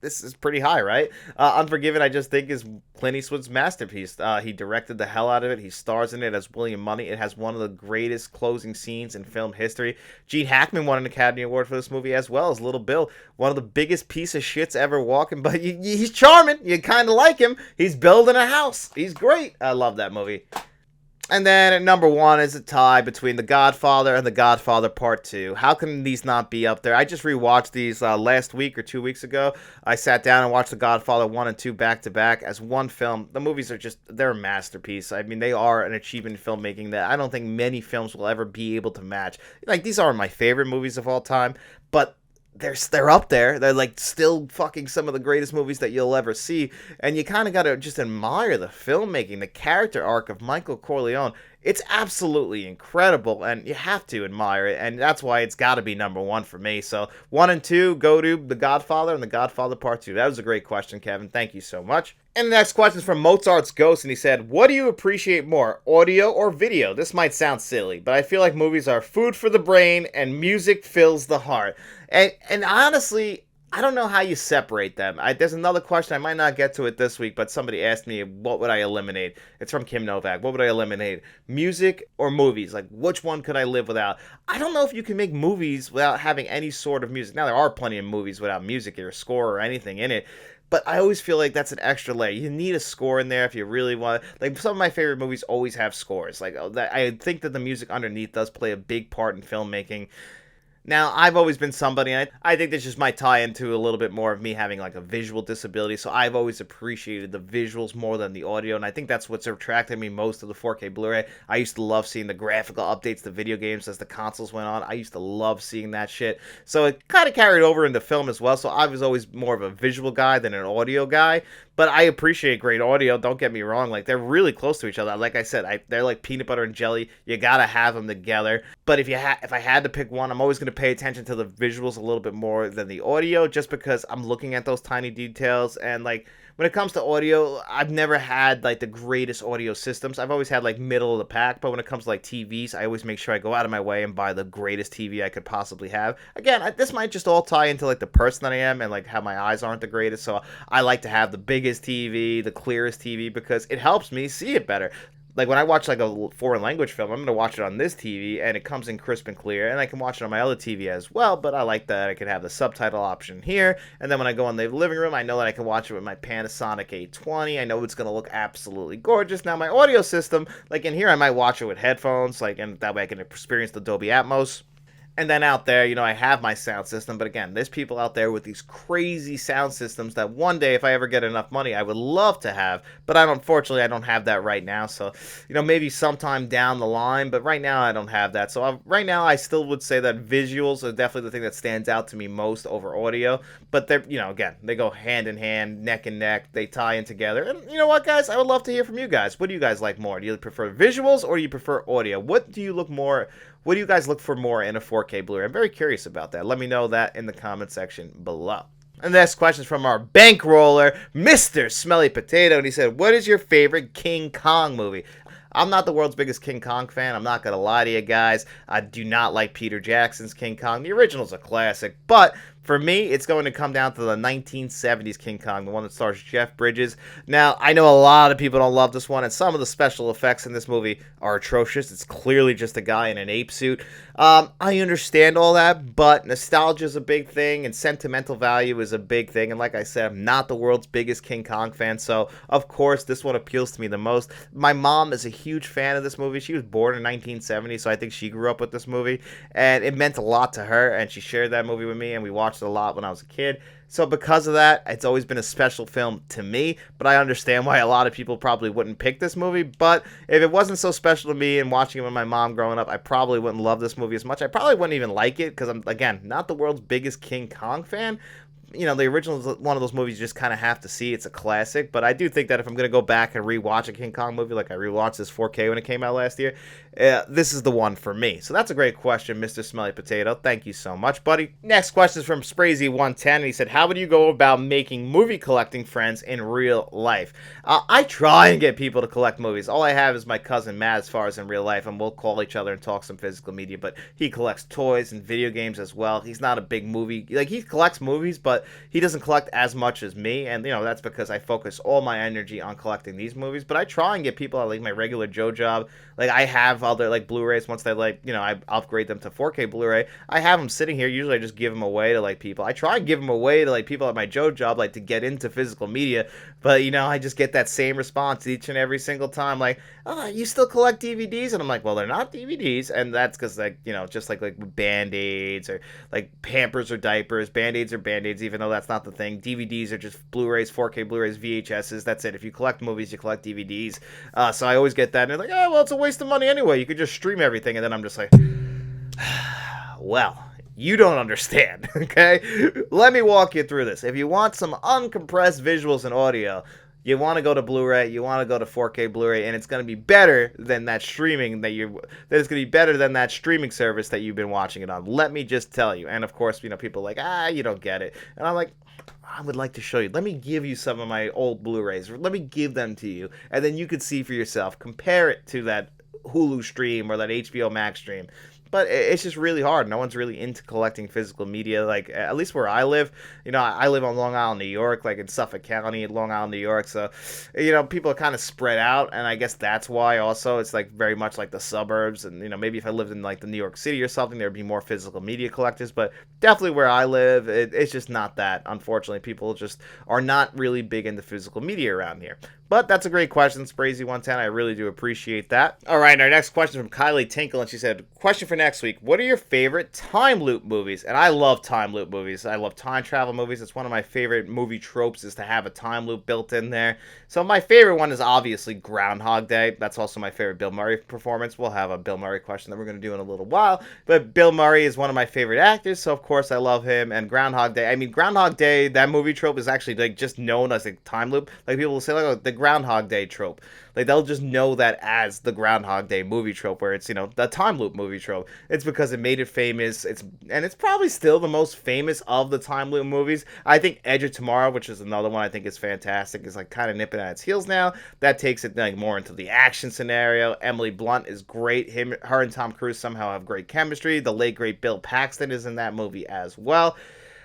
This is pretty high, right? Unforgiven, I just think, is Clint Eastwood's masterpiece. He directed the hell out of it. He stars in it as William Money. It has one of the greatest closing scenes in film history. Gene Hackman won an Academy Award for this movie as well as Little Bill. One of the biggest piece of shits ever walking, but he's charming. You kind of like him. He's building a house. He's great. I love that movie. And then at number one is a tie between The Godfather and The Godfather Part 2. How can these not be up there? I just rewatched these last week or 2 weeks ago. I sat down and watched The Godfather 1 and 2 back to back as one film. The movies are they're a masterpiece. I mean, they are an achievement in filmmaking that I don't think many films will ever be able to match. Like, these aren't my favorite movies of all time, but they're up there. They're like still fucking some of the greatest movies that you'll ever see. And you kind of got to just admire the filmmaking, the character arc of Michael Corleone. It's absolutely incredible, and you have to admire it, and that's why it's got to be number one for me. So 1 and 2 go to The Godfather and The Godfather Part 2. That was a great question, Kevin. Thank you so much. And the next question is from Mozart's Ghost, and he said, what do you appreciate more, audio or video? This might sound silly, but I feel like movies are food for the brain, and music fills the heart. And honestly, I don't know how you separate them. There's another question. I might not get to it this week, but somebody asked me, what would I eliminate? It's from Kim Novak. What would I eliminate? Music or movies? Like, which one could I live without? I don't know if you can make movies without having any sort of music. Now, there are plenty of movies without music or score or anything in it, but I always feel like that's an extra layer. You need a score in there if you really want. Like, some of my favorite movies always have scores. Like, I think that the music underneath does play a big part in filmmaking. Now, I've always been somebody, and I think this just might tie into a little bit more of me having like a visual disability, so I've always appreciated the visuals more than the audio, and I think that's what's attracted me most to the 4K Blu-ray. I used to love seeing the graphical updates to video games as the consoles went on. I used to love seeing that shit, so it kind of carried over into film as well, so I was always more of a visual guy than an audio guy. But I appreciate great audio, don't get me wrong. Like, they're really close to each other. Like I said, they're like peanut butter and jelly. You gotta have them together. But if I had to pick one, I'm always gonna pay attention to the visuals a little bit more than the audio, just because I'm looking at those tiny details. And like, when it comes to audio, I've never had like the greatest audio systems. I've always had like middle of the pack, but when it comes to like TVs, I always make sure I go out of my way and buy the greatest TV I could possibly have. Again, this might just all tie into like the person that I am and like how my eyes aren't the greatest, so I like to have the biggest TV, the clearest TV, because it helps me see it better. Like, when I watch like a foreign language film, I'm going to watch it on this TV, and it comes in crisp and clear, and I can watch it on my other TV as well, but I like that I can have the subtitle option here, and then when I go in the living room, I know that I can watch it with my Panasonic 820. I know it's going to look absolutely gorgeous. Now, my audio system, like in here, I might watch it with headphones, like, and that way I can experience the Dolby Atmos. And then out there, I have my sound system. But again, there's people out there with these crazy sound systems that one day, if I ever get enough money, I would love to have. But unfortunately, I don't have that right now. So, maybe sometime down the line. But right now, I don't have that. So right now, I still would say that visuals are definitely the thing that stands out to me most over audio. But they're, again, they go hand in hand, neck and neck. They tie in together. And you know what, guys? I would love to hear from you guys. What do you guys like more? Do you prefer visuals or do you prefer audio? What do you guys look for more in a 4K Blu-ray? I'm very curious about that. Let me know that in the comment section below. And the next question is from our bankroller, Mr. Smelly Potato. And he said, what is your favorite King Kong movie? I'm not the world's biggest King Kong fan. I'm not going to lie to you guys. I do not like Peter Jackson's King Kong. The original's a classic. But For me, it's going to come down to the 1970s King Kong, the one that stars Jeff Bridges. Now, I know a lot of people don't love this one, and some of the special effects in this movie are atrocious. It's clearly just a guy in an ape suit. I understand all that, but nostalgia is a big thing, and sentimental value is a big thing. And like I said, I'm not the world's biggest King Kong fan, so of course this one appeals to me the most. My mom is a huge fan of this movie. She was born in 1970, so I think she grew up with this movie, and it meant a lot to her, and she shared that movie with me, and we watched it a lot when I was a kid. So because of that, it's always been a special film to me, but I understand why a lot of people probably wouldn't pick this movie. But if it wasn't so special to me and watching it with my mom growing up, I probably wouldn't love this movie as much. I probably wouldn't even like it because I'm, again, not the world's biggest King Kong fan. You know, the original is one of those movies you just kind of have to see. It's a classic, but I do think that if I'm going to go back and rewatch a King Kong movie, like I rewatched this 4K when it came out last year, this is the one for me. So that's a great question, Mr. Smelly Potato. Thank you so much, buddy. Next question is from Sprazy110, and he said, how would you go about making movie collecting friends in real life? I try and get people to collect movies. All I have is my cousin Matt as far as in real life, and we'll call each other and talk some physical media, but he collects toys and video games as well. He's not a big movie, like he collects movies, but he doesn't collect as much as me, and you know that's because I focus all my energy on collecting these movies. But I try and get people at like my regular Joe job. Like I have other like Blu-rays once they like, you know, I upgrade them to 4K Blu-ray. I have them sitting here. Usually I just give them away to like people. I try and give them away to like people at my Joe job, like to get into physical media. But you know, I just get that same response each and every single time, like, oh, you still collect DVDs? And I'm like, well, they're not DVDs, and that's because like, you know, just like Band-Aids or like Pampers or diapers. Band-Aids or Band-Aids, even though that's not the thing. DVDs are just Blu-rays, 4K Blu-rays, VHSs. That's it. If you collect movies, you collect DVDs. So I always get that, and they're like, oh, well, it's a waste of money anyway. You could just stream everything, and then I'm just like, well, you don't understand, okay? Let me walk you through this. If you want some uncompressed visuals and audio, you want to go to Blu-ray, you want to go to 4K Blu-ray, and it's going to be better than that streaming it's going to be better than that streaming service that you've been watching it on. Let me just tell you. And of course, you know, people are like, you don't get it. And I'm like, I would like to show you. Let me give you some of my old Blu-rays. Let me give them to you, and then you could see for yourself. Compare it to that Hulu stream or that HBO Max stream. But it's just really hard. No one's really into collecting physical media, like, at least where I live. You know, I live on Long Island, New York, like in Suffolk County, Long Island, New York. So, you know, people are kind of spread out, and I guess that's why also it's like very much like the suburbs. And, you know, maybe if I lived in like the New York City or something, there'd be more physical media collectors. But definitely where I live, it's just not that. Unfortunately, people just are not really big into physical media around here. But that's a great question, Sprazy110. I really do appreciate that. All right, our next question from Kylie Tinkle, and she said, question for next week. What are your favorite time loop movies? And I love time loop movies. I love time travel movies. It's one of my favorite movie tropes is to have a time loop built in there. So my favorite one is obviously Groundhog Day. That's also my favorite Bill Murray performance. We'll have a Bill Murray question that we're going to do in a little while. But Bill Murray is one of my favorite actors, so of course I love him. And Groundhog Day, I mean, Groundhog Day, that movie trope is actually like just known as a time loop. Like people will say, like, oh, the Groundhog Day trope. Like they'll just know that as the Groundhog Day movie trope, where it's, you know, the time loop movie trope. It's because it made it famous. It's probably still the most famous of the time loop movies. I think Edge of Tomorrow, which is another one I think is fantastic, is like kind of nipping at its heels now. That takes it like more into the action scenario. Emily Blunt is great. Her and Tom Cruise somehow have great chemistry. The late great Bill Paxton is in that movie as well.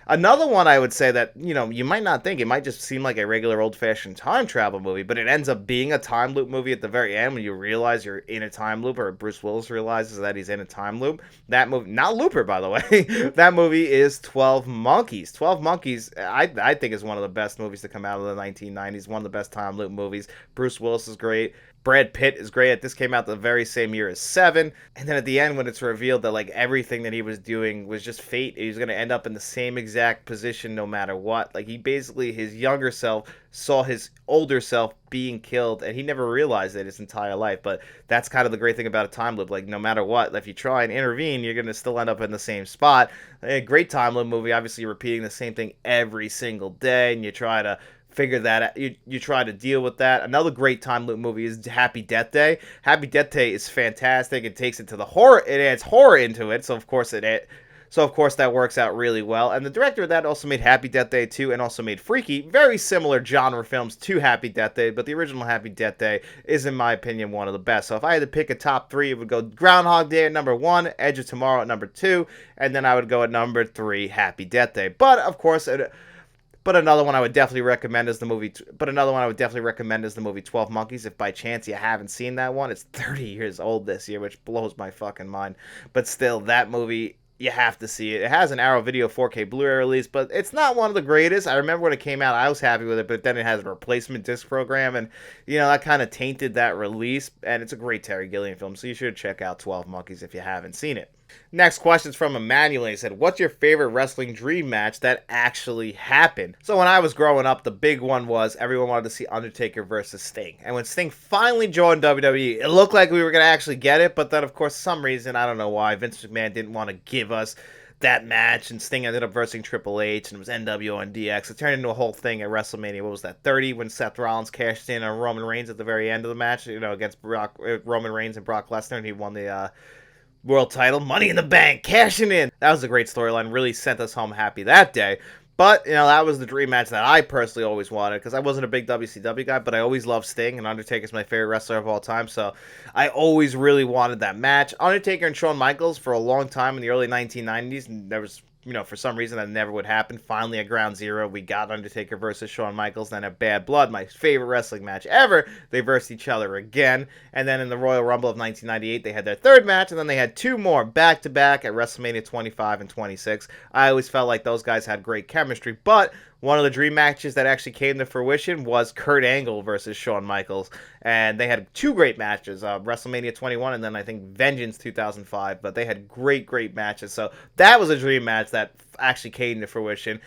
Another one I would say that, you know, you might not think, it might just seem like a regular old-fashioned time travel movie, but it ends up being a time loop movie at the very end when you realize you're in a time loop, or Bruce Willis realizes that he's in a time loop. That movie, not Looper, by the way, that movie is 12 Monkeys. 12 Monkeys, I think is one of the best movies to come out of the 1990s, one of the best time loop movies. Bruce Willis is great. Brad Pitt is great. This came out the very same year as Seven. And then at the end, when it's revealed that like everything that he was doing was just fate, he was going to end up in the same exact position no matter what. Like he basically, his younger self saw his older self being killed, and he never realized it his entire life. But that's kind of the great thing about a time loop. Like no matter what, if you try and intervene, you're going to still end up in the same spot. A great time loop movie. Obviously, you're repeating the same thing every single day, and you try to figure that out. You try to deal with that. Another great time loop movie is Happy Death Day. Happy Death Day is fantastic. It takes it to the horror. It adds horror into it. So of course So, of course, that works out really well. And the director of that also made Happy Death Day 2 and also made Freaky. Very similar genre films to Happy Death Day, but the original Happy Death Day is, in my opinion, one of the best. So if I had to pick a top 3, it would go Groundhog Day at number 1, Edge of Tomorrow at number 2, and then I would go at number 3, Happy Death Day. But, of course, but another one I would definitely recommend is the movie. 12 Monkeys. If by chance you haven't seen that one, it's 30 years old this year, which blows my fucking mind. But still, that movie, you have to see it. It has an Arrow Video 4K Blu-ray release, but it's not one of the greatest. I remember when it came out, I was happy with it, but then it has a replacement disc program, and that kind of tainted that release. And it's a great Terry Gilliam film, so you should check out 12 Monkeys if you haven't seen it. Next question is from Emmanuel. He said, what's your favorite wrestling dream match that actually happened? So when I was growing up, the big one was everyone wanted to see Undertaker versus Sting. And when Sting finally joined WWE, it looked like we were going to actually get it. But then, of course, for some reason, I don't know why, Vince McMahon didn't want to give us that match. And Sting ended up versing Triple H, and it was NWO and DX. It turned into a whole thing at WrestleMania. What was that, 30? When Seth Rollins cashed in on Roman Reigns at the very end of the match, against Roman Reigns and Brock Lesnar. And he won the world title, Money in the Bank, cashing in. That was a great storyline, really sent us home happy that day. But, that was the dream match that I personally always wanted, because I wasn't a big WCW guy, but I always loved Sting, and Undertaker's my favorite wrestler of all time, so I always really wanted that match. Undertaker and Shawn Michaels for a long time in the early 1990s, and there was, for some reason that never would happen. Finally, at Ground Zero, we got Undertaker versus Shawn Michaels. Then at Bad Blood, my favorite wrestling match ever, they versed each other again. And then in the Royal Rumble of 1998, they had their third match, and then they had 2 more back-to-back at WrestleMania 25 and 26. I always felt like those guys had great chemistry, but one of the dream matches that actually came to fruition was Kurt Angle versus Shawn Michaels. And they had 2 great matches, WrestleMania 21 and then I think Vengeance 2005. But they had great, great matches. So that was a dream match that actually came to fruition.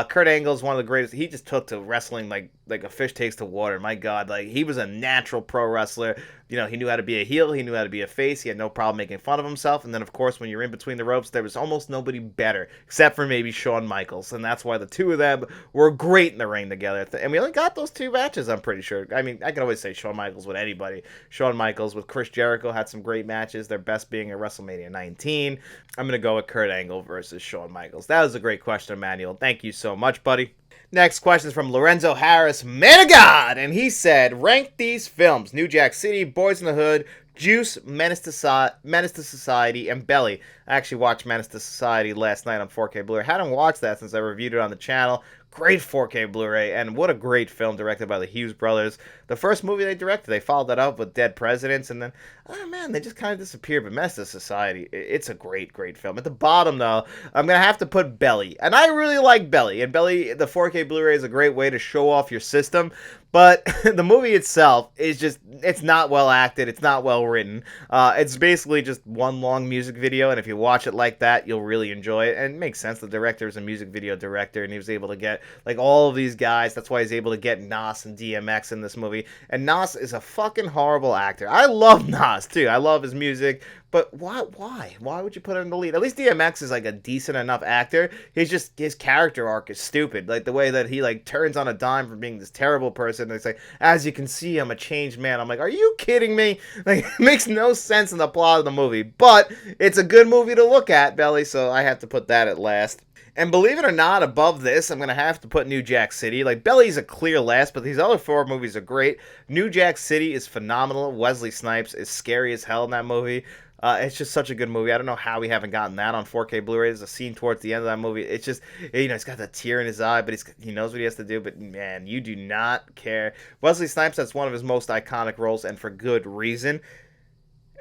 Kurt Angle is one of the greatest. He just took to wrestling like a fish takes to water. My God, he was a natural pro wrestler. He knew how to be a heel. He knew how to be a face. He had no problem making fun of himself. And then, of course, when you're in between the ropes, there was almost nobody better, except for maybe Shawn Michaels. And that's why the two of them were great in the ring together. And we only got those 2 matches, I'm pretty sure. I mean, I can always say Shawn Michaels with anybody. Shawn Michaels with Chris Jericho had some great matches, their best being at WrestleMania 19. I'm going to go with Kurt Angle versus Shawn Michaels. That was a great question, Emmanuel. Thank you so much, buddy. Next question is from Lorenzo Harris, man of God, and he said, rank these films: New Jack City, Boys in the Hood, Juice, Menace to Society, and Belly. I actually watched Menace to Society last night on 4K Blu-ray. Hadn't watched that since I reviewed it on the channel. Great 4K Blu-ray, and what a great film directed by the Hughes brothers. The first movie they directed, they followed that up with Dead Presidents, and then, oh man, they just kind of disappeared. But Menace to Society, it's a great, great film. At the bottom, though, I'm going to have to put Belly. And I really like Belly. And Belly, the 4K Blu-ray is a great way to show off your system. But the movie itself is just, it's not well acted. It's not well written. It's basically just one long music video. And if you watch it like that, you'll really enjoy it. And it makes sense. The director is a music video director. And he was able to get all of these guys. That's why he's able to get Nas and DMX in this movie. And Nas is a fucking horrible actor. I love Nas too. I love his music. But why? Why would you put him in the lead? At least DMX is a decent enough actor. His character arc is stupid. The way that he turns on a dime from being this terrible person. It's as you can see, I'm a changed man. I'm are you kidding me? It makes no sense in the plot of the movie. But it's a good movie to look at, Belly, so I have to put that at last. And believe it or not, above this, I'm going to have to put New Jack City. Belly's a clear last, but these other 4 movies are great. New Jack City is phenomenal. Wesley Snipes is scary as hell in that movie. It's just such a good movie. I don't know how we haven't gotten that on 4K Blu-ray. There's a scene towards the end of that movie. It's just, he's got that tear in his eye, but he knows what he has to do. But, man, you do not care. Wesley Snipes, that's one of his most iconic roles, and for good reason.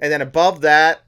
And then above that,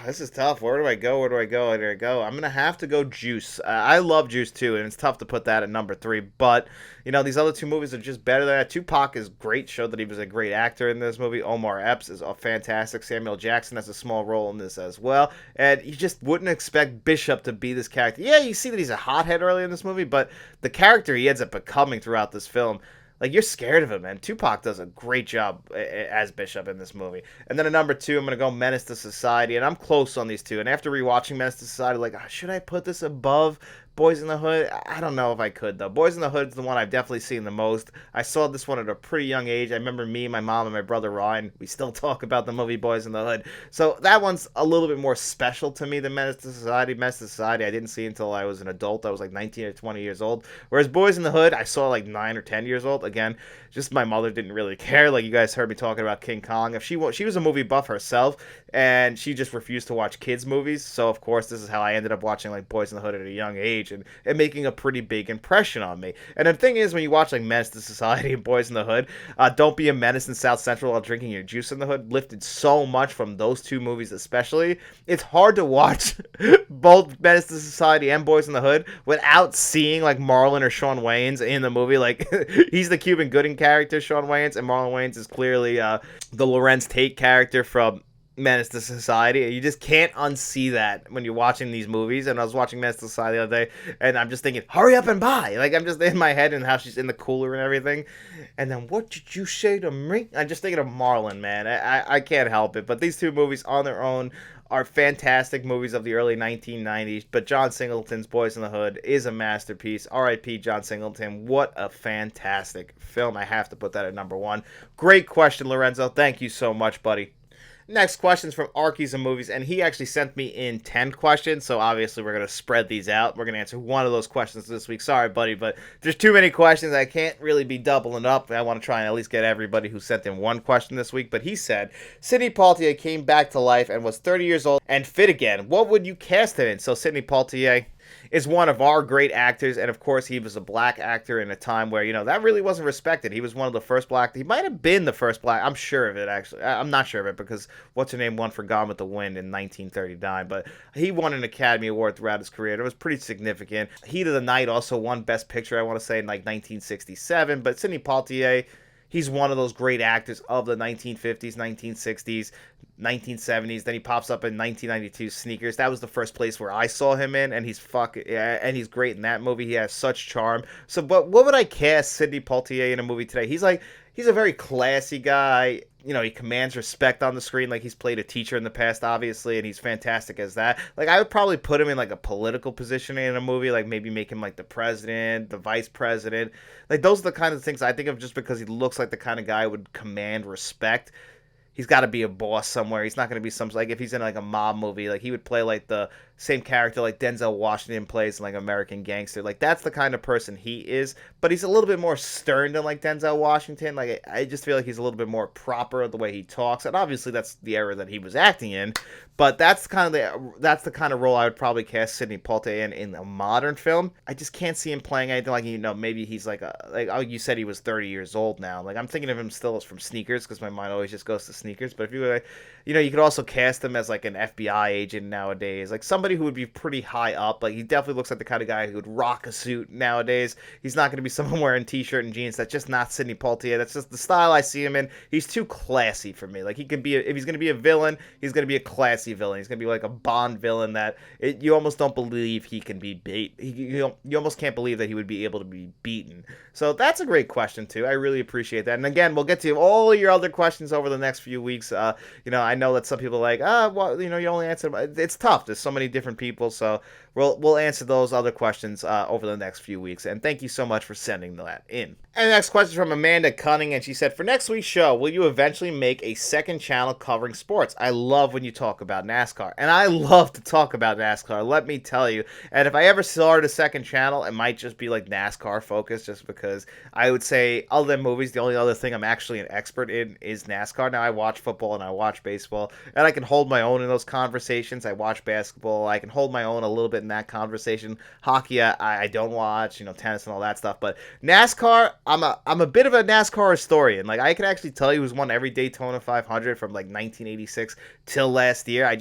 this is tough. Where do I go? I'm going to have to go Juice. I love Juice, too, and it's tough to put that at number 3. But, these other 2 movies are just better than that. Tupac is great. Showed that he was a great actor in this movie. Omar Epps is fantastic. Samuel Jackson has a small role in this as well. And you just wouldn't expect Bishop to be this character. Yeah, you see that he's a hothead early in this movie, but the character he ends up becoming throughout this film, Like, you're scared of him, man. Tupac does a great job as Bishop in this movie. And then at number 2, I'm going to go Menace to Society, and I'm close on these two. And after rewatching Menace to Society, like, should I put this above Boys in the Hood? I don't know if I could, though. Boys in the Hood is the one I've definitely seen the most. I saw this one at a pretty young age. I remember me, my mom, and my brother Ryan, we still talk about the movie Boys in the Hood. So that one's a little bit more special to me than Menace to Society. Menace to Society I didn't see until I was an adult. I was like 19 or 20 years old. Whereas Boys in the Hood, I saw like 9 or 10 years old. Again, just my mother didn't really care. Like, you guys heard me talking about King Kong. If she was a movie buff herself, and she just refused to watch kids movies. So of course, this is how I ended up watching like Boys in the Hood at a young age, and making a pretty big impression on me. And the thing is, when you watch like Menace to Society and Boys in the Hood, Don't Be a Menace in South Central While Drinking Your Juice in the Hood lifted so much from those two movies especially. It's hard to watch both Menace to Society and Boys in the Hood without seeing like Marlon or Shawn Wayans in the movie. Like, he's the Cuban Gooding character, Shawn Wayans, and Marlon Wayans is clearly the Lorenz Tate character from Menace to Society. You just can't unsee that when you're watching these movies. And I was watching Menace to Society the other day, and I'm just thinking, hurry up and buy. Like, I'm just in my head and how she's in the cooler and everything. And then, what did you say to me? I'm just thinking of Marlon, man. I can't help it. But these two movies on their own are fantastic movies of the early 1990s. But John Singleton's Boys in the Hood is a masterpiece. R.I.P. John Singleton. What a fantastic film. I have to put that at number 1. Great question, Lorenzo. Thank you so much, buddy. Next question's from Arkies and Movies, and he actually sent me in 10 questions, so obviously we're going to spread these out. We're going to answer one of those questions this week. Sorry, buddy, but there's too many questions. I can't really be doubling up. I want to try and at least get everybody who sent in one question this week. But he said, Sidney Poitier came back to life and was 30 years old and fit again. What would you cast him in? So Sidney Poitier is one of our great actors, and of course he was a black actor in a time where, you know, that really wasn't respected. He was one of the first black, he might have been the first black, I'm sure of it actually, I'm not sure of it because what's her name won for Gone with the Wind in 1939, but he won an Academy Award throughout his career. It was pretty significant. Heat of the Night also won Best Picture, I want to say, in like 1967, but Sidney Poitier, he's one of those great actors of the 1950s, 1960s, 1970s. Then he pops up in 1992 Sneakers. That was the first place where I saw him in, and he's he's great in that movie. He has such charm. So, but what would I cast Sidney Poitier in a movie today? He's a very classy guy. You know, he commands respect on the screen. Like, he's played a teacher in the past, obviously, and he's fantastic as that. Like, I would probably put him in, like, a political position in a movie. Like, maybe make him, like, the president, the vice president. Like, those are the kind of things I think of just because he looks like the kind of guy who would command respect. He's got to be a boss somewhere. He's not going to be some, like, if he's in, like, a mob movie, like, he would play, like, the same character like Denzel Washington plays in, like, American Gangster. Like, that's the kind of person he is, but he's a little bit more stern than, like, Denzel Washington. Like, I just feel like he's a little bit more proper the way he talks, and obviously that's the era that he was acting in, but that's the kind of role I would probably cast Sidney Poitier in a modern film. I just can't see him playing anything like, you know, maybe he's like oh, you said he was 30 years old now. Like, I'm thinking of him still as from Sneakers, because my mind always just goes to Sneakers, but if you were, you know, you could also cast him as, like, an FBI agent nowadays, like somebody who would be pretty high up. Like, he definitely looks like the kind of guy who would rock a suit nowadays. He's not going to be someone wearing t-shirt and jeans. That's just not Sidney Poitier. That's just the style I see him in. He's too classy for me. Like, he can be if he's going to be a villain, he's going to be a classy villain. He's going to be like a Bond villain that you almost don't believe he can be beat. You almost can't believe that he would be able to be beaten. So that's a great question too. I really appreciate that. And again, we'll get to all of your other questions over the next few weeks. You know, I know that some people are like, well, you know, you only answer. It's tough. There's so many different people, so we'll answer those other questions over the next few weeks. And thank you so much for sending that in. And the next question is from Amanda Cunning, and she said, for next week's show, will you eventually make a second channel covering sports? I love when you talk about NASCAR, and I love to talk about NASCAR, let me tell you. And if I ever start a second channel, it might just be like NASCAR focused, just because I would say, other than movies, the only other thing I'm actually an expert in is NASCAR. Now, I watch football and I watch baseball, and I can hold my own in those conversations. I watch basketball. I can hold my own a little bit in that conversation. Hockey, I don't watch, you know, tennis and all that stuff. But NASCAR, I'm a bit of a NASCAR historian. Like, I can actually tell you who's won every Daytona 500 from like 1986 till last year.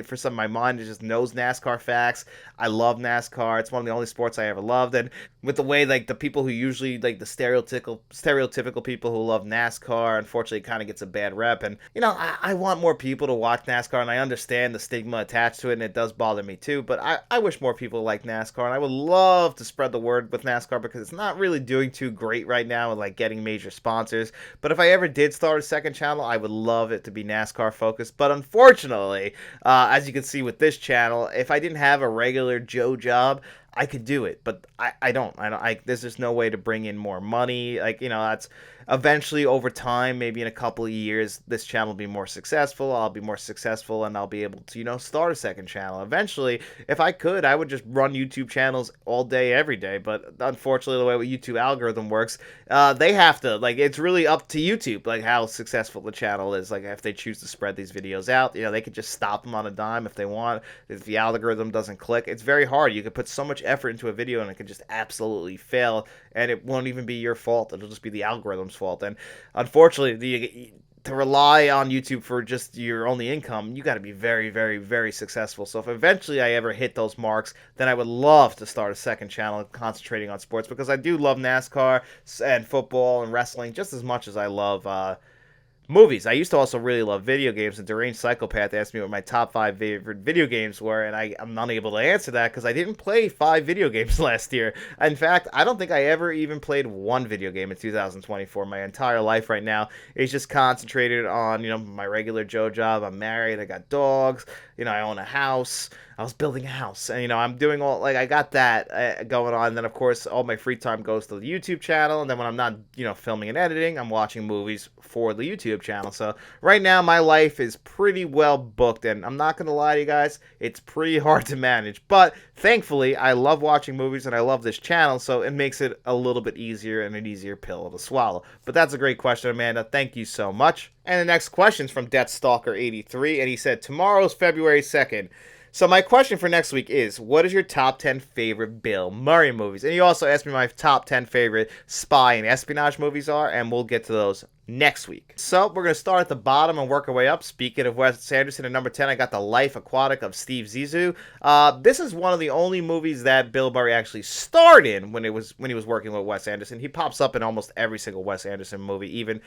For some of my mind, it just knows NASCAR facts. I love NASCAR. It's one of the only sports I ever loved. And with the way, like, the people who usually, like, the stereotypical people who love NASCAR, unfortunately, kind of gets a bad rep. And, you know, I want more people to watch NASCAR, and I understand the stigma attached to it, and it does bother me too, but I wish more people like NASCAR, and I would love to spread the word with NASCAR because it's not really doing too great right now with like getting major sponsors. But if I ever did start a second channel, I would love it to be NASCAR focused. But unfortunately, as you can see with this channel, if I didn't have a regular Joe job, I could do it, but I don't. There's just no way to bring in more money. Like, that's eventually over time, maybe in a couple of years, this channel will be more successful. I'll be more successful and I'll be able to, start a second channel. Eventually, if I could, I would just run YouTube channels all day, every day. But unfortunately, the way the YouTube algorithm works, they have to, like, it's really up to YouTube, like, how successful the channel is. Like, if they choose to spread these videos out, they could just stop them on a dime if they want. If the algorithm doesn't click, it's very hard. You could put so much effort into a video and it could just absolutely fail, and it won't even be your fault. It'll just be the algorithm's fault. And unfortunately, to rely on YouTube for just your only income, you got to be very, very, very successful. So if eventually I ever hit those marks, then I would love to start a second channel concentrating on sports, because I do love NASCAR and football and wrestling just as much as I love movies. I used to also really love video games, and Deranged Psychopath asked me what my top 5 favorite video games were, and I'm unable to answer that because I didn't play 5 video games last year. In fact, I don't think I ever even played one video game in 2024. My entire life right now is just concentrated on, my regular Joe job. I'm married, I got dogs, I own a house. I was building a house, and I'm doing all, like, I got that going on. And then of course all my free time goes to the YouTube channel, and then when I'm not filming and editing, I'm watching movies for the YouTube channel. So right now my life is pretty well booked, and I'm not gonna lie to you guys, it's pretty hard to manage, but thankfully I love watching movies and I love this channel, so it makes it a little bit easier and an easier pill to swallow. But that's a great question, Amanda. Thank you so much. And the next question is from DeathStalker83, and he said, tomorrow's February 2nd. So my question for next week is, what is your top 10 favorite Bill Murray movies? And he also asked me my top 10 favorite spy and espionage movies are, and we'll get to those next week. So we're going to start at the bottom and work our way up. Speaking of Wes Anderson, at number 10, I got The Life Aquatic of Steve Zissou. This is one of the only movies that Bill Murray actually starred in when he was working with Wes Anderson. He pops up in almost every single Wes Anderson movie. Even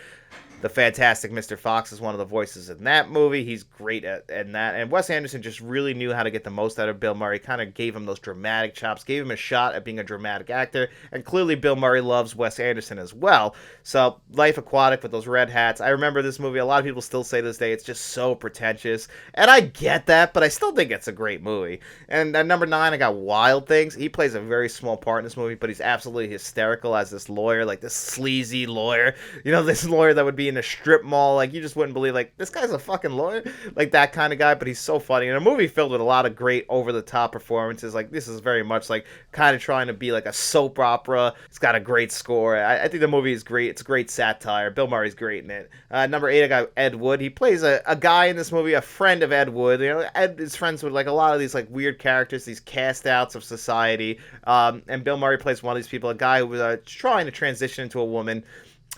the fantastic Mr. Fox is one of the voices in that movie. He's great at that. And Wes Anderson just really knew how to get the most out of Bill Murray. Kind of gave him those dramatic chops, gave him a shot at being a dramatic actor. And clearly Bill Murray loves Wes Anderson as well. So Life Aquatic with those red hats. I remember this movie. A lot of people still say to this day it's just so pretentious. And I get that, but I still think it's a great movie. And at number 9, I got Wild Things. He plays a very small part in this movie, but he's absolutely hysterical as this lawyer, like this sleazy lawyer. This lawyer that would be in a strip mall. Like, you just wouldn't believe, like, this guy's a fucking lawyer? Like, that kind of guy, but he's so funny. And a movie filled with a lot of great over-the-top performances. Like, this is very much, like, kind of trying to be like a soap opera. It's got a great score. I think the movie is great. It's a great satire. Bill Murray's great in it. Number 8, I got Ed Wood. He plays a guy in this movie, a friend of Ed Wood. Ed is friends with, like, a lot of these, like, weird characters, these cast-outs of society. And Bill Murray plays one of these people, a guy who was trying to transition into a woman.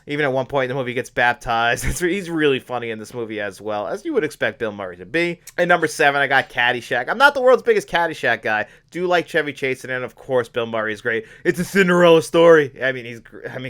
Even at one point in the movie, he gets baptized. He's really funny in this movie as well, as you would expect Bill Murray to be. And number 7, I got Caddyshack. I'm not the world's biggest Caddyshack guy. Do like Chevy Chase in it, and of course Bill Murray is great. It's a Cinderella story. I mean,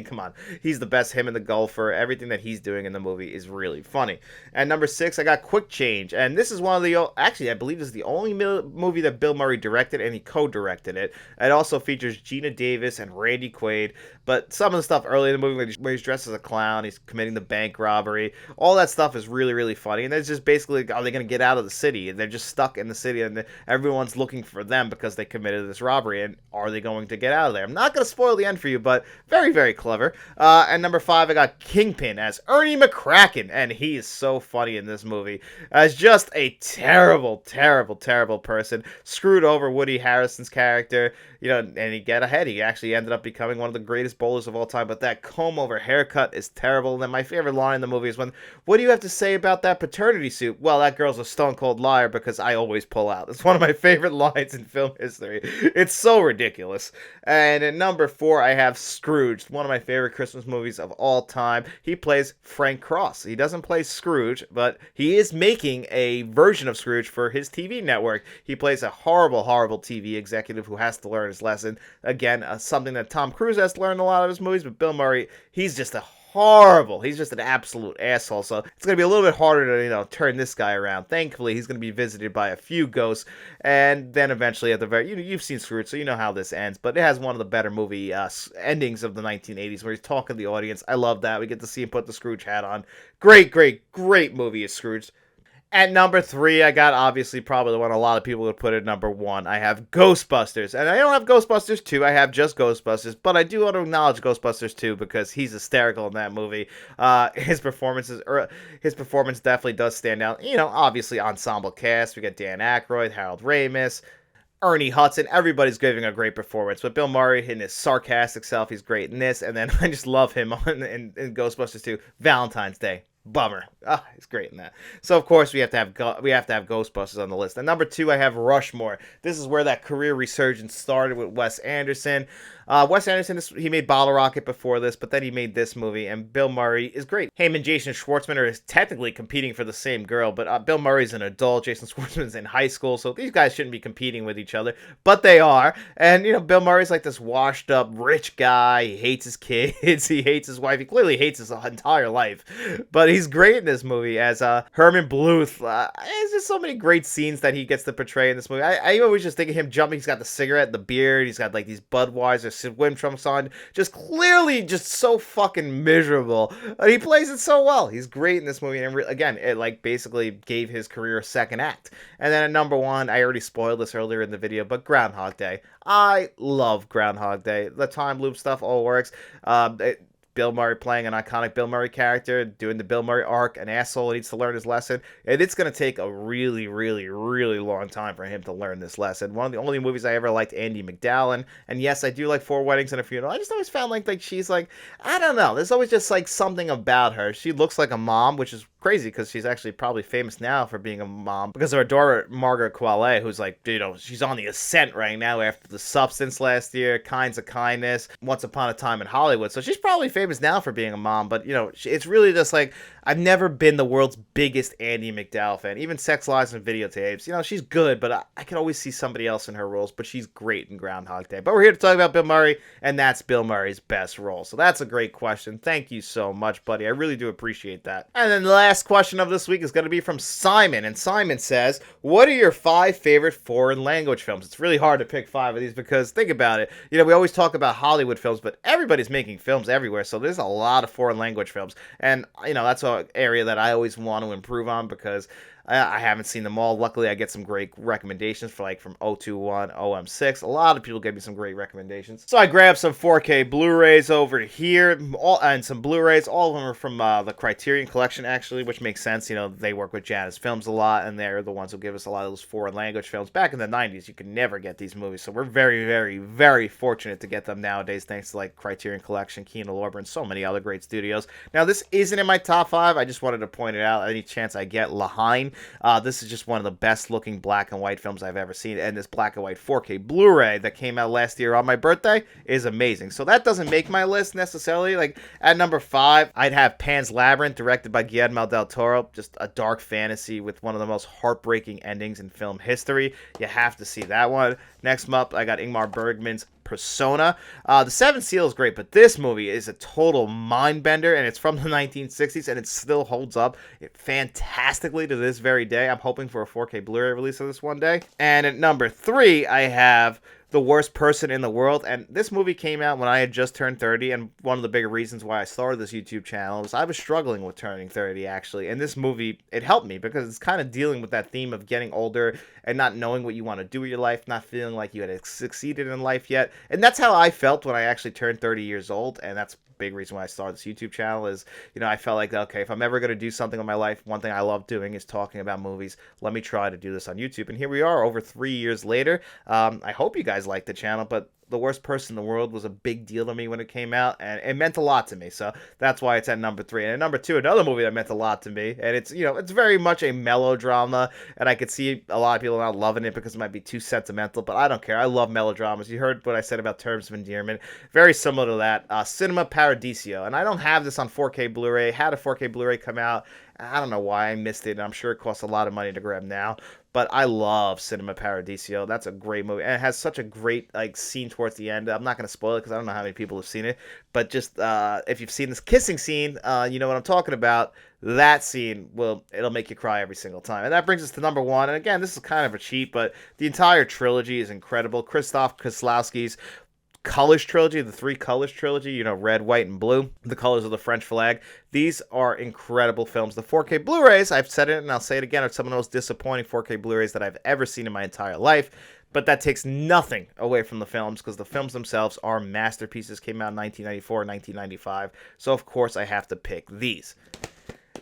come on. He's the best. Him and the golfer. Everything that he's doing in the movie is really funny. And number 6, I got Quick Change. And this is one of the, actually, I believe this is the only movie that Bill Murray directed, and he co-directed it. It also features Gina Davis and Randy Quaid. But some of the stuff early in the movie, where he's dressed as a clown, he's committing the bank robbery, all that stuff is really, really funny. And it's just basically, are they going to get out of the city? And they're just stuck in the city, and everyone's looking for them because they committed this robbery. And are they going to get out of there? I'm not going to spoil the end for you, but very, very clever. And number 5, I got Kingpin as Ernie McCracken, and he is so funny in this movie as just a terrible, terrible, terrible person. Screwed over Woody Harrelson's character, and he got ahead. He actually ended up becoming one of the greatest bowlers of all time, but that comb-over haircut is terrible. And then my favorite line in the movie is when, what do you have to say about that paternity suit? Well, that girl's a stone-cold liar because I always pull out. It's one of my favorite lines in film history. It's so ridiculous. And at number 4, I have Scrooge, one of my favorite Christmas movies of all time. He plays Frank Cross. He doesn't play Scrooge, but he is making a version of Scrooge for his TV network. He plays a horrible, horrible TV executive who has to learn his lesson. Again, something that Tom Cruise has to learn in a lot of his movies, but Bill Murray, he's just a horrible. He's just an absolute asshole. So it's going to be a little bit harder to, turn this guy around. Thankfully, he's going to be visited by a few ghosts. And then eventually at the very, you've seen Scrooge, so you know how this ends. But it has one of the better movie endings of the 1980s where he's talking to the audience. I love that. We get to see him put the Scrooge hat on. Great, great, great movie is Scrooge. At number 3, I got obviously probably the one a lot of people would put at number 1. I have Ghostbusters. And I don't have Ghostbusters 2, I have just Ghostbusters. But I do want to acknowledge Ghostbusters 2 because he's hysterical in that movie. His performance definitely does stand out. Obviously ensemble cast. We got Dan Aykroyd, Harold Ramis, Ernie Hudson. Everybody's giving a great performance. But Bill Murray in his sarcastic self, he's great in this. And then I just love him in Ghostbusters 2. Valentine's Day. Bummer. He's great in that. So of course we have to have Ghostbusters on the list. And number 2, I have Rushmore. This is where that career resurgence started with Wes Anderson. Wes Anderson, he made Bottle Rocket before this, but then he made this movie, and Bill Murray is great. Him and Jason Schwartzman are technically competing for the same girl, but Bill Murray's an adult, Jason Schwartzman's in high school, so these guys shouldn't be competing with each other, but they are. And, Bill Murray's like this washed up rich guy. He hates his kids, he hates his wife, he clearly hates his entire life, but he's great in this movie as Herman Bluth. There's just so many great scenes that he gets to portray in this movie. I always just think of him jumping. He's got the cigarette, the beard, he's got like these Budweiser swim trunks on, just clearly just so fucking miserable. He plays it so well. He's great in this movie, and again, it like basically gave his career a second act. And then at number 1, I already spoiled this earlier in the video, but Groundhog Day. I love Groundhog Day. The time loop stuff all works. Bill Murray playing an iconic Bill Murray character, doing the Bill Murray arc, an asshole needs to learn his lesson. And it's going to take a really, really, really long time for him to learn this lesson. One of the only movies I ever liked, Andie MacDowell. And yes, I do like 4 Weddings and a Funeral. I just always found like she's like, I don't know. There's always just like something about her. She looks like a mom, which is crazy because she's actually probably famous now for being a mom because of her daughter Margaret Qualley, who's like, she's on the ascent right now after The Substance last year, Kinds of Kindness, Once Upon a Time in Hollywood. So she's probably famous now for being a mom, but it's really just like, I've never been the world's biggest Andie MacDowell fan. Even Sex, Lies, and Videotapes. She's good, but I can always see somebody else in her roles, but she's great in Groundhog Day. But we're here to talk about Bill Murray, and that's Bill Murray's best role. So that's a great question. Thank you so much, buddy. I really do appreciate that. And then the last question of this week is going to be from Simon, and Simon says, what are your 5 favorite foreign language films? It's really hard to pick 5 of these because, think about it, we always talk about Hollywood films, but everybody's making films everywhere, so there's a lot of foreign language films, and, that's an area that I always want to improve on because I haven't seen them all. Luckily, I get some great recommendations from 021, OM6. A lot of people gave me some great recommendations. So I grabbed some 4K Blu-rays over here, and some Blu-rays. All of them are from the Criterion Collection, actually, which makes sense. They work with Janus Films a lot, and they're the ones who give us a lot of those foreign language films. Back in the 90s, you could never get these movies, so we're very, very, very fortunate to get them nowadays, thanks to Criterion Collection, Kino Lorber, and so many other great studios. Now, this isn't in my top 5. I just wanted to point it out any chance I get. Lahain. This is just one of the best looking black and white films I've ever seen, and this black and white 4K Blu-ray that came out last year on my birthday is amazing. So that doesn't make my list necessarily. At number 5, I'd have Pan's Labyrinth, directed by Guillermo del Toro. Just a dark fantasy with one of the most heartbreaking endings in film history. You have to see that one. Next up, I got Ingmar Bergman's Persona. The Seven Seal is great, but this movie is a total mind bender, and it's from the 1960s, and it still holds up fantastically to this very day. I'm hoping for a 4K Blu-ray release of this one day. And at number 3, I have The Worst Person in the World, and this movie came out when I had just turned 30, and one of the bigger reasons why I started this YouTube channel was I was struggling with turning 30, actually, and this movie, it helped me because it's kind of dealing with that theme of getting older and not knowing what you want to do with your life, not feeling like you had succeeded in life yet, and that's how I felt when I actually turned 30 years old, and that's big reason why I started this YouTube channel is, I felt like, okay, if I'm ever going to do something in my life, one thing I love doing is talking about movies. Let me try to do this on YouTube. And here we are over 3 years later. I hope you guys like the channel, but The Worst Person in the World was a big deal to me when it came out, and it meant a lot to me, so that's why it's at number 3. And at number 2, another movie that meant a lot to me, and it's, it's very much a melodrama, and I could see a lot of people not loving it because it might be too sentimental, but I don't care. I love melodramas. You heard what I said about Terms of Endearment. Very similar to that. Cinema Paradiso, and I don't have this on 4K Blu-ray. Had a 4K Blu-ray come out, I don't know why I missed it. I'm sure it costs a lot of money to grab now. But I love Cinema Paradiso. That's a great movie. And it has such a great scene towards the end. I'm not going to spoil it because I don't know how many people have seen it. But just if you've seen this kissing scene, you know what I'm talking about. That scene it'll make you cry every single time. And that brings us to number one. And again, this is kind of a cheat, but the entire trilogy is incredible. Krzysztof Kieslowski's Colors trilogy, the three Colors trilogy, you know, red, white, and blue, the colors of the French flag. These are incredible films. The 4K Blu-rays, I've said it and I'll say it again, are some of the most disappointing 4K Blu-rays that I've ever seen in my entire life. But that takes nothing away from the films because the films themselves are masterpieces. Came out in 1994 and 1995. So, of course, I have to pick these.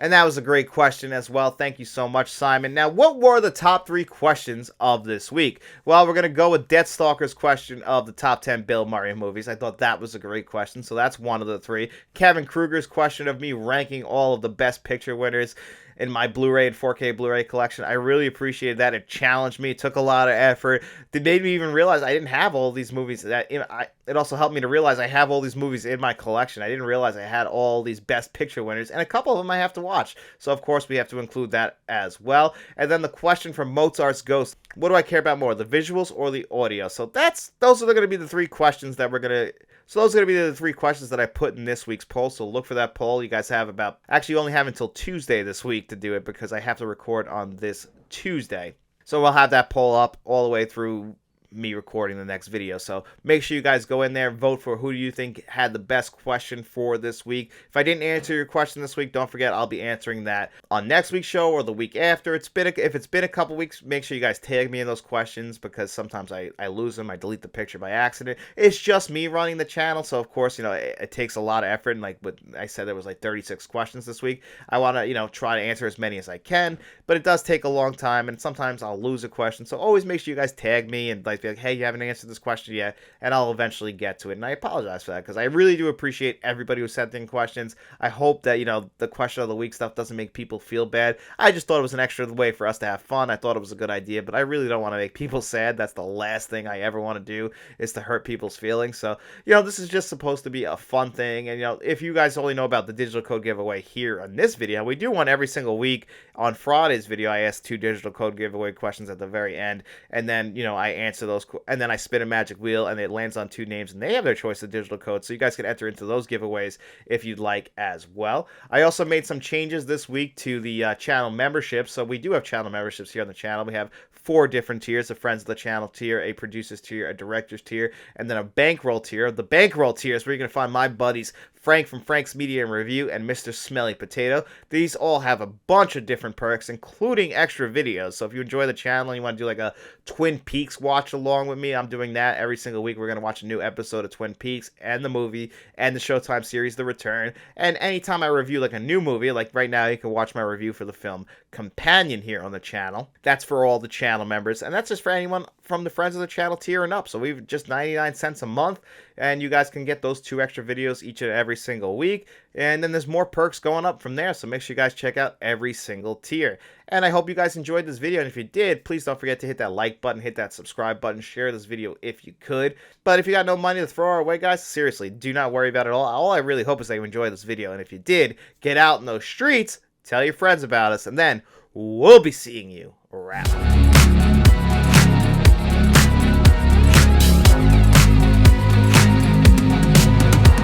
And that was a great question as well. Thank you so much, Simon. Now, what were the top 3 questions of this week? Well, we're going to go with Deathstalker's question of the top 10 Bill Murray movies. I thought that was a great question, so that's one of the 3. Kevin Kruger's question of me ranking all of the Best Picture winners in my Blu-ray and 4K Blu-ray collection. I really appreciated that. It challenged me. It took a lot of effort. It made me even realize I didn't have all these movies. It also helped me to realize I have all these movies in my collection. I didn't realize I had all these Best Picture winners, and a couple of them I have to watch. So, of course, we have to include that as well. And then the question from Mozart's Ghost. What do I care about more, the visuals or the audio? So those are going to be the 3 questions that we're going to... So those are going to be the 3 questions that I put in this week's poll. So look for that poll. You guys have actually you only have until Tuesday this week to do it because I have to record on this Tuesday. So we'll have that poll up all the way through me recording the next video. So make sure you guys go in there, vote for who do you think had the best question for this week. If I didn't answer your question this week, don't forget I'll be answering that on next week's show or the week after. If it's been a couple weeks, make sure you guys tag me in those questions because sometimes I lose them. I delete the picture by accident. It's just me running the channel, so of course, you know, it takes a lot of effort. And like I said, there was like 36 questions this week. I want to, you know, try to answer as many as I can, but it does take a long time, and sometimes I'll lose a question. So always make sure you guys tag me and be like, hey, you haven't answered this question yet, and I'll eventually get to it. And I apologize for that because I really do appreciate everybody who sent in questions. I hope that, you know, the question of the week stuff doesn't make people feel bad. I just thought it was an extra way for us to have fun. I thought it was a good idea, but I really don't want to make people sad. That's the last thing I ever want to do, is to hurt people's feelings. So, you know, this is just supposed to be a fun thing. And, you know, if you guys only know about the digital code giveaway here on this video, we do one every single week. On Friday's video, I asked 2 digital code giveaway questions at the very end, and then, you know, I answer those, and then I spin a magic wheel, and it lands on 2 names, and they have their choice of digital code, so you guys can enter into those giveaways if you'd like as well. I also made some changes this week to the channel membership, so we do have channel memberships here on the channel. We have 4 different tiers: a friends of the channel tier, a producers tier, a directors tier, and then a bankroll tier. The bankroll tier is where you're going to find my buddies Frank from Frank's Media and Review and Mr. Smelly Potato. These all have a bunch of different perks, including extra videos. So if you enjoy the channel and you want to do like a Twin Peaks watch along with me, I'm doing that every single week. We're going to watch a new episode of Twin Peaks and the movie and the Showtime series The Return. And anytime I review like a new movie, like right now you can watch my review for the film Companion here on the channel. That's for all the channel members, and that's just for anyone from the Friends of the Channel tier and up. So we've just 99 cents a month, and you guys can get those 2 extra videos each and every single week. And then there's more perks going up from there, so make sure you guys check out every single tier. And I hope you guys enjoyed this video, and if you did, please don't forget to hit that like button, hit that subscribe button, share this video if you could. But if you got no money to throw our way, guys, seriously, do not worry about it all. All I really hope is that you enjoy this video, and if you did, get out in those streets, tell your friends about us, and then we'll be seeing you around.